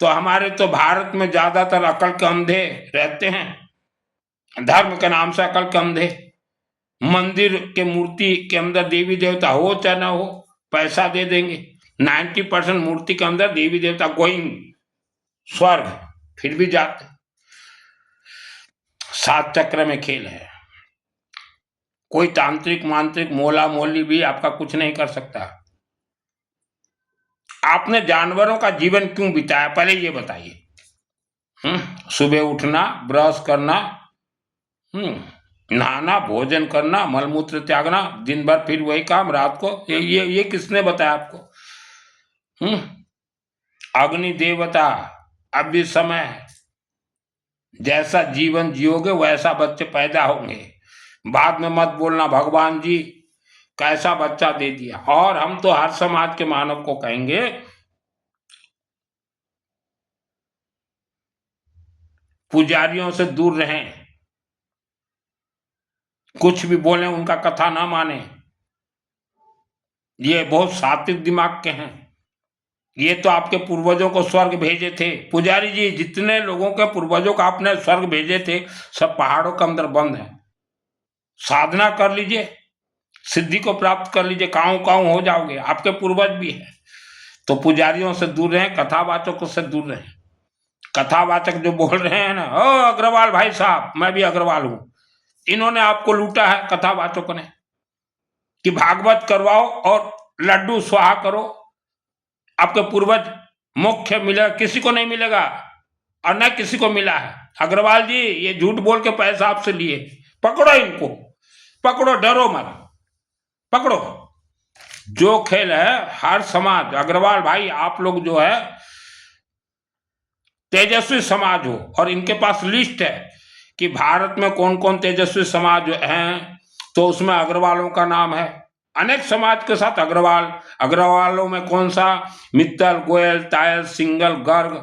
तो हमारे तो भारत में ज्यादातर अकल के अंधे रहते हैं, धर्म के नाम से अकल के अंधे। मंदिर के मूर्ति के अंदर देवी देवता हो चाहे ना हो, पैसा दे देंगे। 90% मूर्ति के अंदर देवी देवता गोइंग स्वर्ग, फिर भी जाते। 7 चक्र में खेल है। कोई तांत्रिक मांत्रिक मोला मोली भी आपका कुछ नहीं कर सकता। आपने जानवरों का जीवन क्यों बिताया, पहले ये बताइए। सुबह उठना, ब्रश करना, नहाना, भोजन करना, मलमूत्र त्यागना, दिन भर फिर वही काम, रात को ये किसने बताया आपको? अग्नि देवता अब भी समय है, जैसा जीवन जियोगे वैसा बच्चे पैदा होंगे। बाद में मत बोलना भगवान जी कैसा बच्चा दे दिया। और हम तो हर समाज के मानव को कहेंगे पुजारियों से दूर रहें, कुछ भी बोले उनका कथा ना माने। ये बहुत सात्विक दिमाग के हैं। ये तो आपके पूर्वजों को स्वर्ग भेजे थे। पुजारी जी जितने लोगों के पूर्वजों को आपने स्वर्ग भेजे थे सब पहाड़ों के अंदर बंद है। साधना कर लीजिए, सिद्धि को प्राप्त कर लीजिए, काऊ काऊ हो जाओगे। आपके पूर्वज भी है। तो पुजारियों से दूर रहें, कथावाचकों से दूर रहें। कथावाचक जो बोल रहे हैं ना, ओ अग्रवाल भाई साहब, मैं भी अग्रवाल हूं, इन्होंने आपको लूटा है कथावाचकों ने कि भागवत करवाओ और लड्डू स्वाहा करो। आपके पूर्वज मोक्ष मिलेगा, किसी को नहीं मिलेगा और न किसी को मिला है। अग्रवाल जी ये झूठ बोल के पैसा आपसे लिए, पकड़ो इनको, पकड़ो, डरो मत, पकड़ो। जो खेल है हर समाज, अग्रवाल भाई आप लोग जो है तेजस्वी समाज हो, और इनके पास लिस्ट है कि भारत में कौन कौन तेजस्वी समाज हैं, तो उसमें अग्रवालों का नाम है। अनेक समाज के साथ अग्रवाल, अग्रवालों में कौन सा, मित्तल, गोयल, तायल, सिंगल, गर्ग,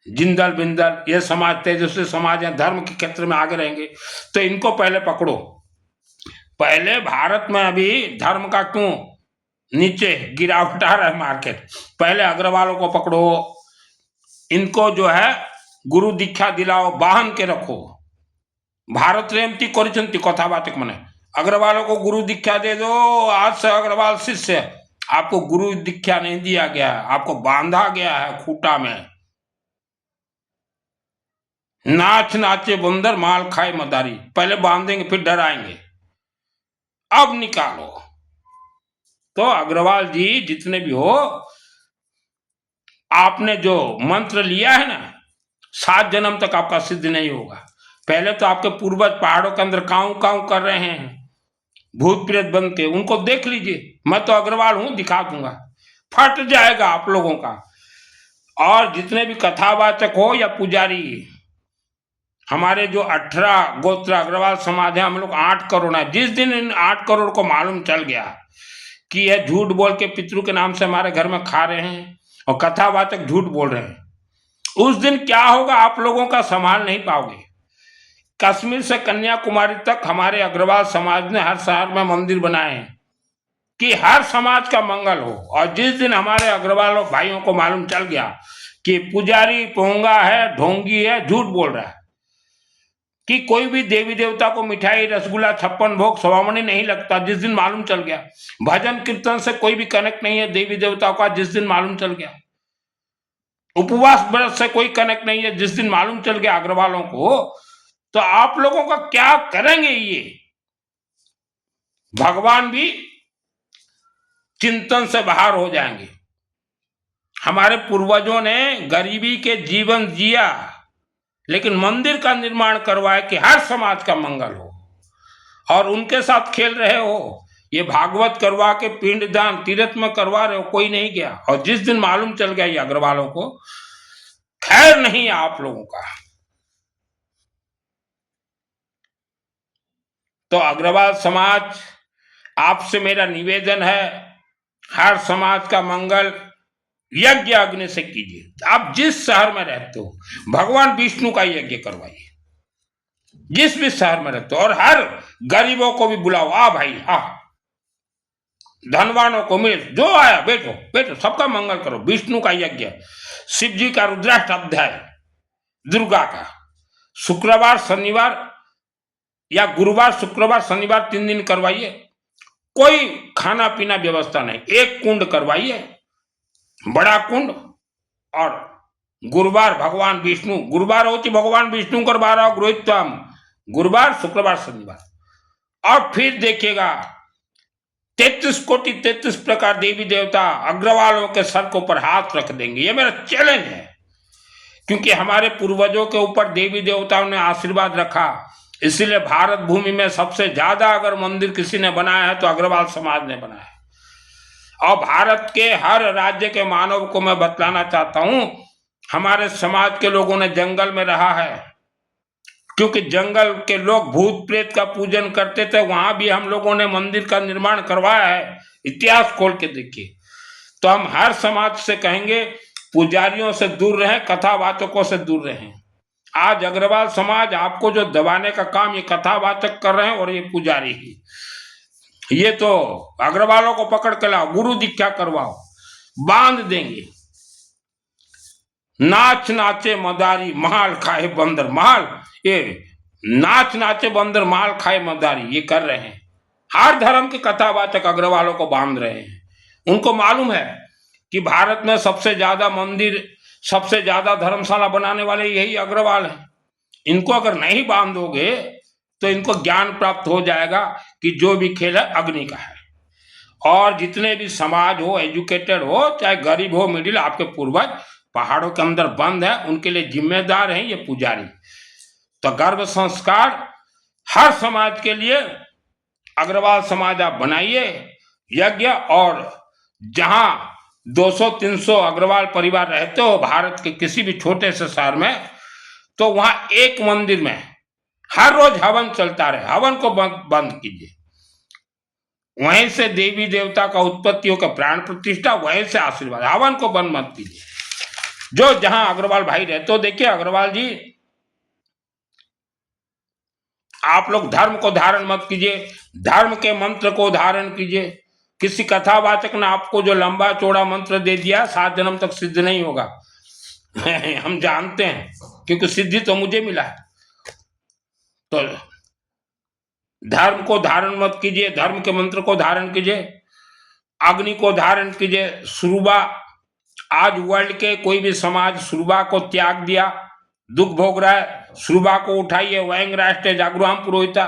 जिंदल, बिंदल, ये समाज तेजस्वी समाज है, धर्म के क्षेत्र में आगे रहेंगे। तो इनको पहले पकड़ो। पहले भारत में अभी धर्म का क्यों नीचे गिरावट आ रहा है मार्केट। पहले अग्रवालों को पकड़ो, इनको जो है गुरु दीक्षा दिलाओ, बांध के रखो। भारत रे एमती करिसेंती कथावाचक माने अग्रवालों को गुरु दीक्षा दे दो, आज से अग्रवाल शिष्य। आपको गुरु दीक्षा नहीं दिया गया है, आपको बांधा गया है खूटा में। नाच नाचे बंदर माल खाए मदारी, पहले बांधेंगे फिर डराएंगे, अब निकालो। तो अग्रवाल जी जितने भी हो, आपने जो मंत्र लिया है ना, 7 जन्म तक आपका सिद्ध नहीं होगा। पहले तो आपके पूर्वज पहाड़ों के अंदर काऊ काऊ कर रहे हैं भूत प्रेत बन के, उनको देख लीजिए। मैं तो अग्रवाल हूं, दिखा दूंगा, फट जाएगा आप लोगों का। और जितने भी कथावाचक हो या पुजारी, हमारे जो 18 गोत्र अग्रवाल समाज है, हम लोग 8 करोड़ है। जिस दिन इन 8 करोड़ को मालूम चल गया कि यह झूठ बोल के पितरों के नाम से हमारे घर में खा रहे हैं और कथावाचक झूठ बोल रहे हैं, उस दिन क्या होगा आप लोगों का संभाल नहीं पाओगे। कश्मीर से कन्याकुमारी तक हमारे अग्रवाल समाज ने हर शहर में मंदिर बनाए हैं कि हर समाज का मंगल हो। और जिस दिन हमारे अग्रवाल भाइयों को मालूम चल गया कि पुजारी पोंगा है, ढोंगी है, झूठ बोल रहा है, कि कोई भी देवी देवता को मिठाई रसगुल्ला 56 भोग सवामणी नहीं लगता, जिस दिन मालूम चल गया भजन कीर्तन से कोई भी कनेक्ट नहीं है देवी देवताओं का, जिस दिन मालूम चल गया उपवास व्रत से कोई कनेक्ट नहीं है, जिस दिन मालूम चल गया अग्रवालों को, तो आप लोगों का क्या करेंगे ये। भगवान भी चिंतन से बाहर हो जाएंगे। हमारे पूर्वजों ने गरीबी के जीवन जिया, लेकिन मंदिर का निर्माण करवाए कि हर समाज का मंगल हो, और उनके साथ खेल रहे हो। ये भागवत करवा के पिंडदान तीर्थ में करवा रहे हो, कोई नहीं गया। और जिस दिन मालूम चल गया ये अग्रवालों को, खैर नहीं है आप लोगों का। तो अग्रवाल समाज, आपसे मेरा निवेदन है, हर समाज का मंगल यज्ञ अग्नि से कीजिए। आप जिस शहर में रहते हो भगवान विष्णु का यज्ञ करवाइए, जिस भी शहर में रहते हो, और हर गरीबों को भी बुलाओ, आ भाई आ, धनवानों को मिल, जो आया बैठो बैठो, सबका मंगल करो। विष्णु का यज्ञ, शिव जी का रुद्राष्टाध्याय, दुर्गा का शुक्रवार शनिवार या गुरुवार शुक्रवार शनिवार 3 दिन करवाइए। कोई खाना पीना व्यवस्था नहीं, एक कुंड करवाइए, बड़ा कुंड। और गुरुवार भगवान विष्णु, गुरुवार होती भगवान विष्णु कर 12 गृहित्वम, गुरुवार शुक्रवार शनिवार। और फिर देखिएगा 33 कोटि 33 प्रकार देवी देवता अग्रवालों के सर के ऊपर हाथ रख देंगे। ये मेरा चैलेंज है, क्योंकि हमारे पूर्वजों के ऊपर देवी देवताओं ने आशीर्वाद रखा, इसलिए भारत भूमि में सबसे ज्यादा अगर मंदिर किसी ने बनाया है तो अग्रवाल समाज ने बनाया है। और भारत के हर राज्य के मानव को मैं बतलाना चाहता हूं, हमारे समाज के लोगों ने जंगल में रहा है, क्योंकि जंगल के लोग भूत प्रेत का पूजन करते थे, वहां भी हम लोगों ने मंदिर का निर्माण करवाया है। इतिहास खोल के देखिए। तो हम हर समाज से कहेंगे पुजारियों से दूर रहें, कथावाचकों से दूर रहें। आज अग्रवाल समाज आपको जो दबाने का काम ये कथावाचक कर रहे हैं और ये पुजारी ही, ये तो अग्रवालों को पकड़ के लाओ, गुरु दीक्षा करवाओ, बांध देंगे। नाच नाचे मदारी माल खाए बंदर, माल ये नाच नाचे बंदर माल खाए मदारी, ये कर रहे हैं। हर धर्म के कथावाचक अग्रवालों को बांध रहे हैं। उनको मालूम है कि भारत में सबसे ज्यादा मंदिर, सबसे ज्यादा धर्मशाला बनाने वाले यही अग्रवाल हैं। इनको अगर नहीं बांधोगे तो इनको ज्ञान प्राप्त हो जाएगा कि जो भी खेल है अग्नि का है। और जितने भी समाज हो, एजुकेटेड हो चाहे गरीब हो, मिडिल, आपके पूर्वज पहाड़ों के अंदर बंद है, उनके लिए जिम्मेदार हैं ये पुजारी। तो गर्भ संस्कार हर समाज के लिए अग्रवाल समाज आप बनाइए यज्ञ। और जहां 200-300 अग्रवाल परिवार रहते हो भारत के किसी भी छोटे से शहर में, तो वहां एक मंदिर में हर रोज हवन चलता रहे, हवन को बंद कीजिए। वहीं से देवी देवता का उत्पत्ति होकर प्राण प्रतिष्ठा, वहीं से आशीर्वाद, हवन को बंद मत कीजिए। जो जहां अग्रवाल भाई रहते हो, देखिए अग्रवाल जी, आप लोग धर्म को धारण मत कीजिए, धर्म के मंत्र को धारण कीजिए। किसी कथावाचक ने आपको जो लंबा चौड़ा मंत्र दे दिया 7 जन्म तक सिद्ध नहीं होगा। हम जानते हैं, क्योंकि सिद्धि तो मुझे मिला है। तो धर्म को धारण मत कीजिए, धर्म के मंत्र को धारण कीजिए, अग्नि को धारण कीजिए। सुरबा, आज वर्ल्ड के कोई भी समाज सुरबा को त्याग दिया, दुख भोग रहा है, सुरबा को उठाइए। वैंग राष्ट्र जागृहम पुरोहिता,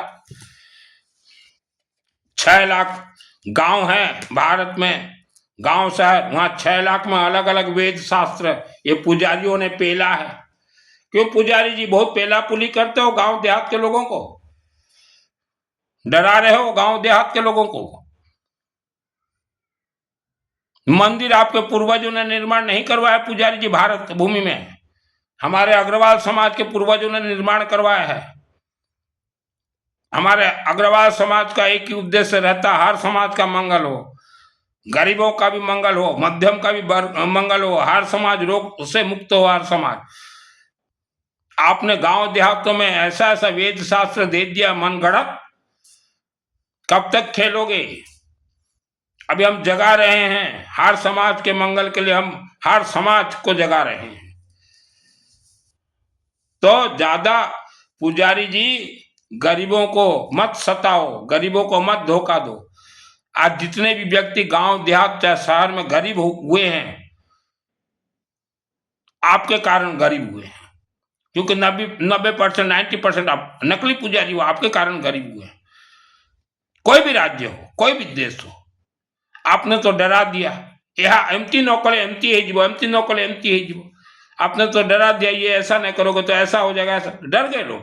6 लाख गांव हैं भारत में, गांव शहर, वहां 6 लाख में अलग अलग वेद शास्त्र ये पुजारियों ने पेला है। क्यों पुजारी जी बहुत पेला पुली करते हो गांव देहात के लोगों को, डरा रहे हो गांव देहात के लोगों को। मंदिर आपके पूर्वजों ने निर्माण नहीं करवाया पुजारी जी, भारत भूमि में हमारे अग्रवाल समाज के पूर्वजों ने निर्माण करवाया है। हमारे अग्रवाल समाज का एक ही उद्देश्य रहता, हर समाज का मंगल हो, गरीबों का भी मंगल हो, मध्यम का भी मंगल हो, हर समाज रोग से मुक्त हो, हर समाज। आपने गांव देहातों में ऐसा ऐसा वेद शास्त्र दे दिया मनगढ़ंत, कब तक खेलोगे? अभी हम जगा रहे हैं हर समाज के मंगल के लिए, हम हर समाज को जगा रहे हैं। तो ज्यादा पुजारी जी गरीबों को मत सताओ, गरीबों को मत धोखा दो। आज जितने भी व्यक्ति गांव देहात चाहे शहर में गरीब हुए हैं, आपके कारण गरीब हुए हैं। क्योंकि 90% 90% आप नकली पुजारी हो, आपके कारण गरीब हुए हैं। कोई भी राज्य हो, कोई भी देश हो, आपने तो डरा दिया, यहाँ एमती नौकले एमती है जीवो, एमती नौकले एमती है जीवो। आपने तो डरा दिया, ये ऐसा नहीं करोगे तो ऐसा हो जाएगा, ऐसा। डर गए लोग,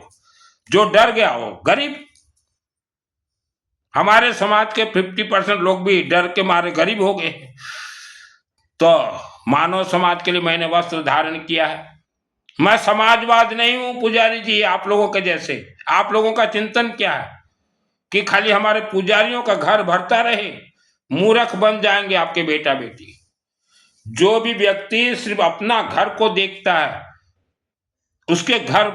जो डर गया हो गरीब। हमारे समाज के 50% लोग भी डर के मारे गरीब हो गए। तो मानव समाज के लिए मैंने वस्त्र धारण किया है। मैं समाजवाद नहीं हूं पुजारी जी, आप लोगों के जैसे। आप लोगों का चिंतन क्या है कि खाली हमारे पुजारियों का घर भरता रहे? मूर्ख बन जाएंगे आपके बेटा बेटी। जो भी व्यक्ति सिर्फ अपना घर को देखता है, उसके घर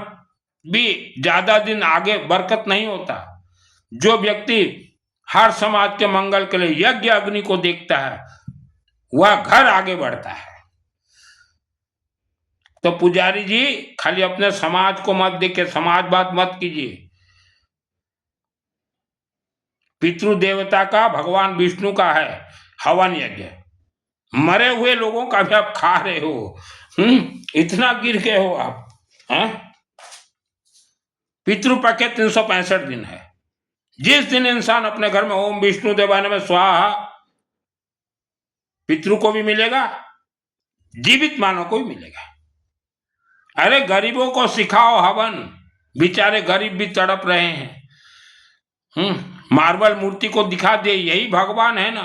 भी ज्यादा दिन आगे बरकत नहीं होता। जो व्यक्ति हर समाज के मंगल के लिए यज्ञ अग्नि को देखता है, वह घर आगे बढ़ता है। तो पुजारी जी खाली अपने समाज को मत देखे, समाजवाद मत कीजिए। पितृ देवता का भगवान विष्णु का है हवन यज्ञ, मरे हुए लोगों का भी आप खा रहे हो। इतना गिर गए हो आप, हैं? पितृपक्ष 365 दिन है। जिस दिन इंसान अपने घर में ओम विष्णु देवाय नमः स्वाहा, पितृ को भी मिलेगा, जीवित मानव को भी मिलेगा। अरे गरीबों को सिखाओ हवन, बेचारे गरीब भी तड़प रहे हैं। मार्बल मूर्ति को दिखा दे, यही भगवान है ना,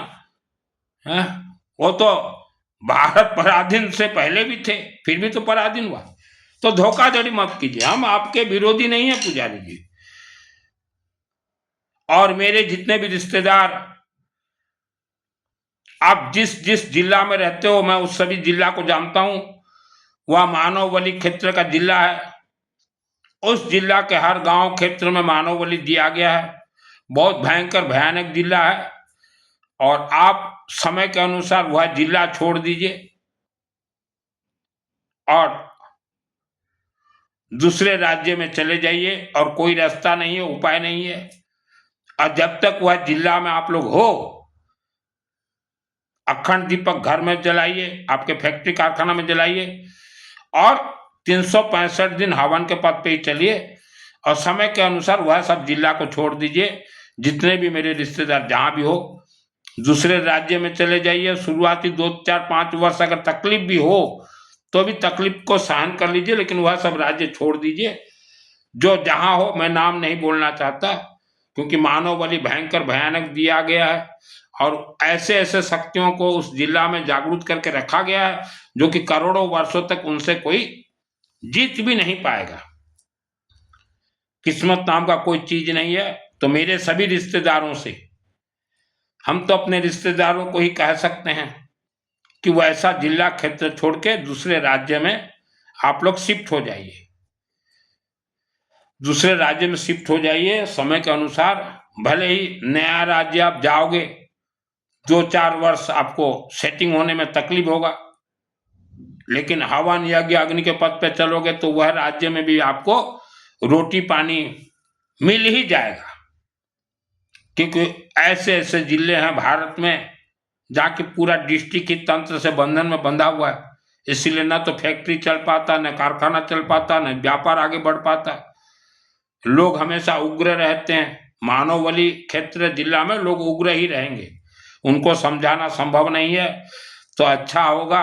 है? वो तो भारत पराधीन से पहले भी थे, फिर भी तो पराधीन हुआ। तो धोखाधड़ी मत कीजिए, हम आपके विरोधी नहीं है पुजारी जी। और मेरे जितने भी रिश्तेदार, आप जिस जिस जिला में रहते हो, मैं उस सभी जिला को जानता हूं। वह मानवबली क्षेत्र का जिला है। उस जिला के हर गांव क्षेत्र में मानवबली दिया गया है। बहुत भयंकर भयानक जिला है। और आप समय के अनुसार वह जिला छोड़ दीजिए और दूसरे राज्य में चले जाइए, और कोई रास्ता नहीं है, उपाय नहीं है। और जब तक वह जिला में आप लोग हो, अखंड दीपक घर में जलाइए, आपके फैक्ट्री कारखाना में जलाइए, और 365 दिन हवन के पद पे ही चलिए। और समय के अनुसार वह सब जिला को छोड़ दीजिए। जितने भी मेरे रिश्तेदार जहां भी हो, दूसरे राज्य में चले जाइए। शुरुआती 2, 4, 5 वर्ष अगर तकलीफ भी हो तो भी तकलीफ को सहन कर लीजिए, लेकिन वह सब राज्य छोड़ दीजिए जो जहां हो। मैं नाम नहीं बोलना चाहता, क्योंकि मानव बलि भयंकर भयानक दिया गया है, और ऐसे ऐसे शक्तियों को उस जिला में जागरूक करके रखा गया है, जो कि करोड़ों वर्षों तक उनसे कोई जीत भी नहीं पाएगा। किस्मत नाम का कोई चीज नहीं है। तो मेरे सभी रिश्तेदारों से, हम तो अपने रिश्तेदारों को ही कह सकते हैं कि वो ऐसा जिला क्षेत्र छोड़ के दूसरे राज्य में आप लोग शिफ्ट हो जाइए। दूसरे राज्य में शिफ्ट हो जाइए समय के अनुसार। भले ही नया राज्य आप जाओगे 2-4 वर्ष आपको सेटिंग होने में तकलीफ होगा, लेकिन हवन यज्ञ अग्नि के पद पे चलोगे तो वह राज्य में भी आपको रोटी पानी मिल ही जाएगा। क्योंकि ऐसे ऐसे जिले हैं भारत में जहाँ की पूरा डिस्ट्रिक्ट ही तंत्र से बंधन में बंधा हुआ है, इसीलिए ना तो फैक्ट्री चल पाता, न कारखाना चल पाता, न व्यापार आगे बढ़ पाता। लोग हमेशा उग्र रहते हैं। मानवली क्षेत्र जिला में लोग उग्र ही रहेंगे, उनको समझाना संभव नहीं है। तो अच्छा होगा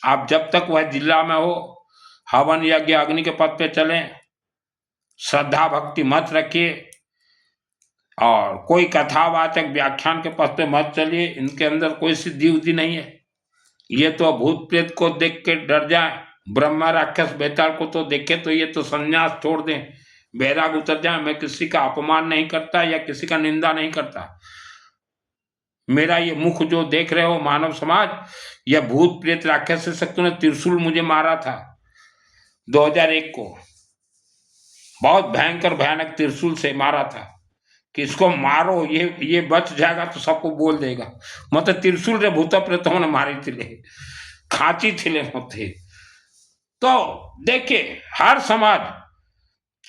आप जब तक वह जिला में हो हवन यज्ञ अग्नि के पद पे चलें, श्रद्धा भक्ति मत रखिए और कोई कथावाचक व्याख्यान के पद पे मत चलिए। इनके अंदर कोई सिद्धि उद्धि नहीं है। ये तो भूत प्रेत को देख के डर जाए, ब्रह्मा राक्षस बेताल को तो देखे तो ये तो संन्यास छोड़ दें, बैराग उतर जाए। मैं किसी का अपमान नहीं करता या किसी का निंदा नहीं करता। मेरा ये मुख जो देख रहे हो मानव समाज, यह भूत प्रेत राक्षस से शक्ति ने त्रिशूल मुझे मारा था 2001 को, बहुत भयंकर भयानक त्रिशूल से मारा था कि इसको मारो, ये बच जाएगा तो सबको बोल देगा। मतलब त्रिशूल रे भूत प्रेत ने मारी थिले, खांची थिले होते। तो देखिए हर समाज,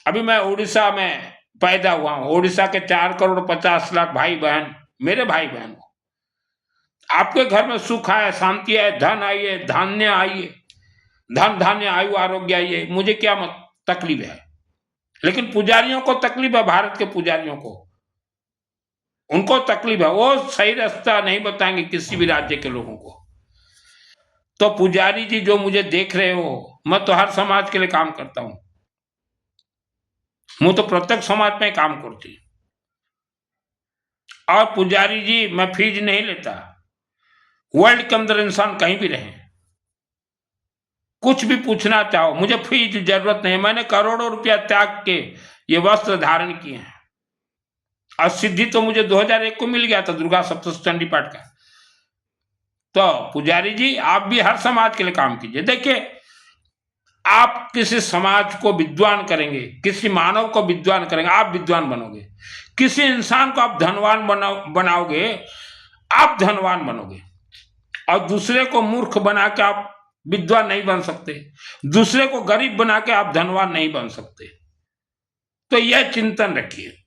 अभी मैं उड़ीसा में पैदा हुआ हूं, उड़ीसा के 4,50,00,000 भाई बहन मेरे भाई बहन। आपके घर में सुख आए, शांति आए, धन आइए, धान्य आइए, धन धान्य आयु आरोग्य आइए, मुझे क्या तकलीफ है। लेकिन पुजारियों को तकलीफ है, भारत के पुजारियों को, उनको तकलीफ है। वो सही रास्ता नहीं बताएंगे किसी भी राज्य के लोगों को। तो पुजारी जी जो मुझे देख रहे हो, मैं तो हर समाज के लिए काम करता हूं, मैं तो प्रत्येक समाज में काम करती। और पुजारी जी मैं फीस नहीं लेता। वर्ल्ड के अंदर इंसान कहीं भी रहे, कुछ भी पूछना चाहो, मुझे फीस जरूरत नहीं। मैंने करोड़ों रुपया त्याग के ये वस्त्र धारण किए हैं और सिद्धि तो मुझे 2001 को मिल गया था दुर्गा सप्तशती पाठ का। तो पुजारी जी आप भी हर समाज के लिए काम कीजिए। देखिए आप किसी समाज को विद्वान करेंगे, किसी मानव को विद्वान करेंगे, आप विद्वान बनोगे। किसी इंसान को आप धनवान बनाओगे, आप धनवान बनोगे। और दूसरे को मूर्ख बना के आप विद्वान नहीं बन सकते, दूसरे को गरीब बना के आप धनवान नहीं बन सकते। तो यह चिंतन रखिए।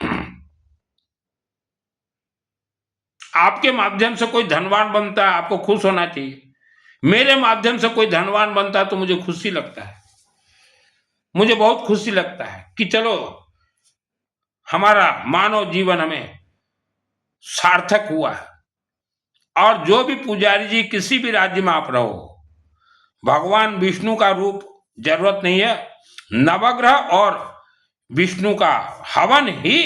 आपके माध्यम से कोई धनवान बनता है, आपको खुश होना चाहिए। मेरे माध्यम से कोई धनवान बनता है तो मुझे खुशी लगता है, मुझे बहुत खुशी लगता है कि चलो हमारा मानव जीवन हमें सार्थक हुआ है। और जो भी पुजारी जी किसी भी राज्य में आप रहो, भगवान विष्णु का रूप जरूरत नहीं है। नवग्रह और विष्णु का हवन ही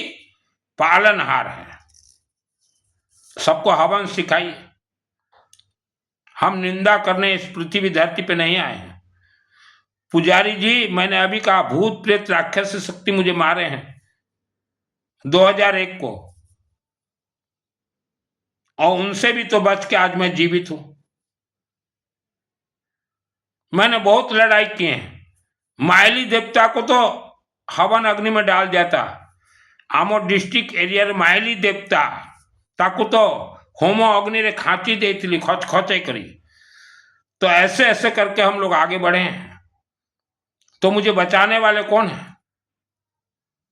पालनहार है। सबको हवन सिखाइए। हम निंदा करने इस पृथ्वी धरती पे नहीं आए हैं। पुजारी जी मैंने अभी कहा भूत प्रेत राक्षस से शक्ति मुझे मारे हैं 2001 को, और उनसे भी तो बच के आज मैं जीवित हूं। मैंने बहुत लड़ाई की है। मायली देवता को तो हवन अग्नि में डाल दिया था। आमो डिस्ट्रिक्ट एरिया रे मायली देवता ताकू तो होमो अग्नि रे खांची देती खच खचे करी। तो ऐसे ऐसे करके हम लोग आगे बढ़े हैं। तो मुझे बचाने वाले कौन है?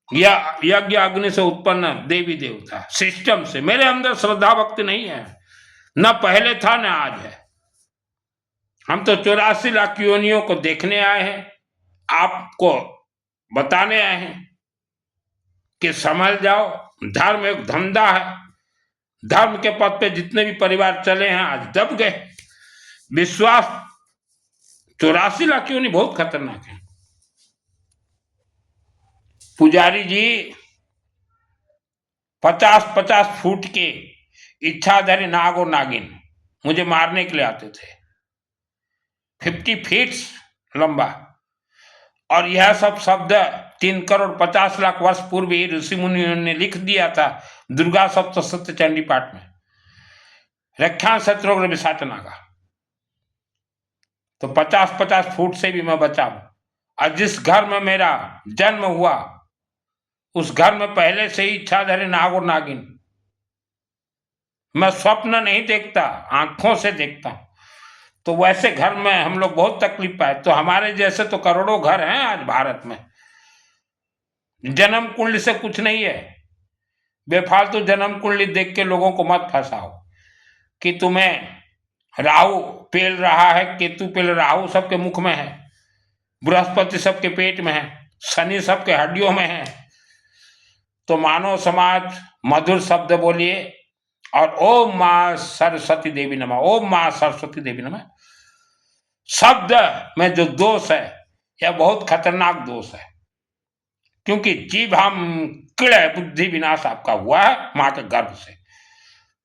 यज्ञ अग्नि से उत्पन्न देवी देवता सिस्टम से। मेरे अंदर श्रद्धा भक्ति नहीं है, न पहले था न आज है। हम तो 84 लाख योनियों को देखने आए हैं, आपको बताने आए हैं कि समझ जाओ धर्म एक धंधा है। धर्म के पद पे जितने भी परिवार चले हैं आज दब गए। विश्वास 84 लाख योनि बहुत खतरनाक है। पुजारी जी 50-50 फुट के इच्छाधारी नाग और नागिन मुझे मारने के लिए आते थे, 50 फीट लंबा। और यह सब शब्द 3,50,00,000 वर्ष पूर्व ही ऋषि मुनियों ने लिख दिया था दुर्गा सप्तशती चंडी पाठ में, रक्षा शत्रुघ्न विशाटना का। तो 50-50 फुट से भी मैं बचा हूं। और जिस घर में मेरा जन्म हुआ उस घर में पहले से ही इच्छाधारी नाग और नागिन मैं स्वप्न नहीं देखता, आंखों से देखता हूं। तो वैसे घर में हम लोग बहुत तकलीफ पाए। तो हमारे जैसे तो करोड़ों घर हैं आज भारत में। जन्म कुंडली से कुछ नहीं है। बेफालतू जन्म कुंडली देख के लोगों को मत फंसाओ कि तुम्हें राहु पेल रहा है, केतु पेल, राहु सबके मुख में है, बृहस्पति सबके पेट में है, शनि सबके हड्डियों में है। तो मानव समाज मधुर शब्द बोलिए और ओम मां सरस्वती देवी नमः, ओम मां सरस्वती देवी नमः। शब्द में जो दोष है यह बहुत खतरनाक दोष है, क्योंकि जीव हम किड़ बुद्धि विनाश आपका हुआ है मां के गर्भ से।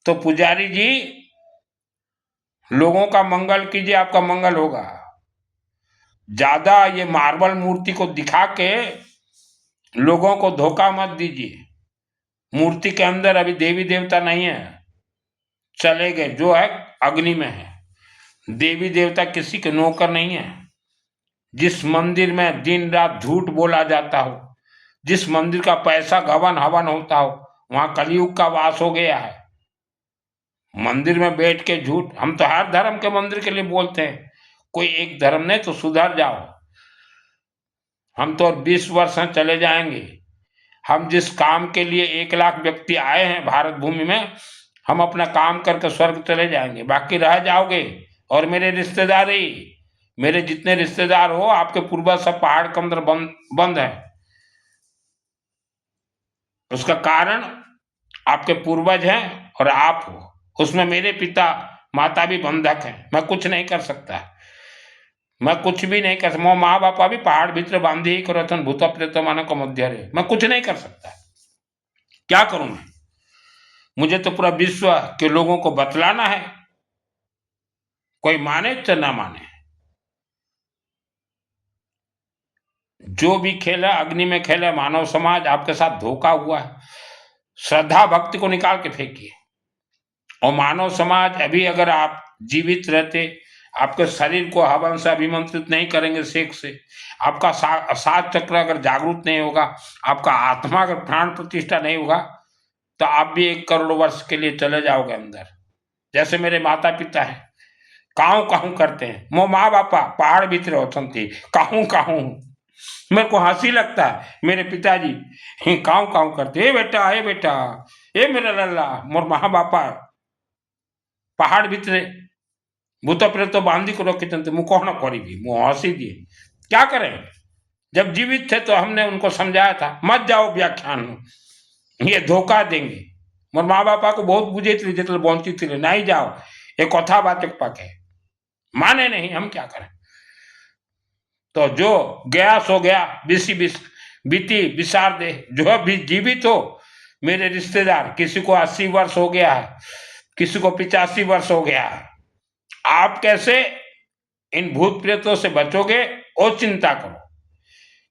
तो पुजारी जी लोगों का मंगल कीजिए, आपका मंगल होगा। ज्यादा ये मार्बल मूर्ति को दिखा के लोगों को धोखा मत दीजिए। मूर्ति के अंदर अभी देवी देवता नहीं है, चले गए, जो है अग्नि में है। देवी देवता किसी के नौकर नहीं है। जिस मंदिर में दिन रात झूठ बोला जाता हो, जिस मंदिर का पैसा गवन हवन होता हो, वहां कलयुग का वास हो गया है। मंदिर में बैठ के झूठ, हम तो हर धर्म के मंदिर के लिए बोलते हैं, कोई एक धर्म नहीं तो सुधर जाओ। हम तो 20 वर्ष चले जाएंगे। हम जिस काम के लिए 1 लाख व्यक्ति आए हैं भारत भूमि में, हम अपना काम करके स्वर्ग चले जाएंगे, बाकी रह जाओगे। और मेरे रिश्तेदारी, मेरे जितने रिश्तेदार हो, आपके पूर्वज सब पहाड़ के अंदर बंद है। उसका कारण आपके पूर्वज हैं और आप हो। उसमें मेरे पिता माता भी बंधक हैं। मैं कुछ नहीं कर सकता, मैं कुछ भी नहीं कर सकता। मो माँ बापा भी पहाड़ भीतर बांधी ही करो, भूत प्रेत मान को मध्य रहे। मैं कुछ नहीं कर सकता, क्या करूं मैं? मुझे तो पूरा विश्व के लोगों को बतलाना है, कोई माने तो ना माने। जो भी खेला अग्नि में खेला, मानव समाज आपके साथ धोखा हुआ है। श्रद्धा भक्ति को निकाल के फेंकिए। और मानव समाज अभी अगर आप जीवित रहते, आपके शरीर को हवन से अभिमंत्रित नहीं करेंगे, सेक से, आपका 7 चक्र अगर जागरूक नहीं होगा, आपका आत्मा अगर प्राण प्रतिष्ठा नहीं होगा, तो आप भी 1 करोड़ वर्ष के लिए चले जाओगे अंदर। जैसे मेरे माता पिता हैं, काहू काहू करते हैं। मो माँ बापा पहाड़ भीतर होते, काहू काहू। मेरे को हंसी लगता है, मेरे पिताजी काहू काहू करते, ए बेटा, ए बेटा, ए मेरा लल्ला। मोर माँ बापा पहाड़ भीतर भूत प्रेत बांधी को रखे, मु कौन करी, मु हंसी दिए। क्या करें? जब जीवित थे तो हमने उनको समझाया था, मत जाओ व्याख्यान, ये धोखा देंगे। मोर माँ बापा को बहुत बुझे थे, जितने बंची थे, नहीं जाओ, ये कथा बात पाके माने नहीं, हम क्या करें? तो जो गया सो गया, बीती विसार दे। जो भी जीवित हो, मेरे रिश्तेदार, किसी को 80 वर्ष हो गया है, किसी को 85 वर्ष हो गया है। आप कैसे इन भूत प्रेतों से बचोगे वो चिंता करो,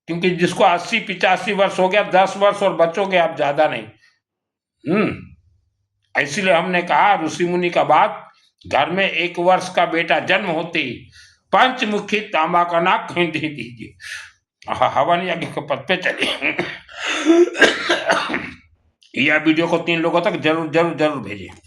क्योंकि जिसको 80-85 वर्ष हो गया, 10 वर्ष और बचोगे आप, ज्यादा नहीं। इसीलिए हमने कहा ऋषि मुनि का बात, घर में 1 वर्ष का बेटा जन्म होते ही पंचमुखी तांबा का नाक कहीं दे दीजिए। हवन यज्ञ के पद पे चलिए। यह वीडियो को 3 लोगों तक जरूर जरूर जरूर भेजिए।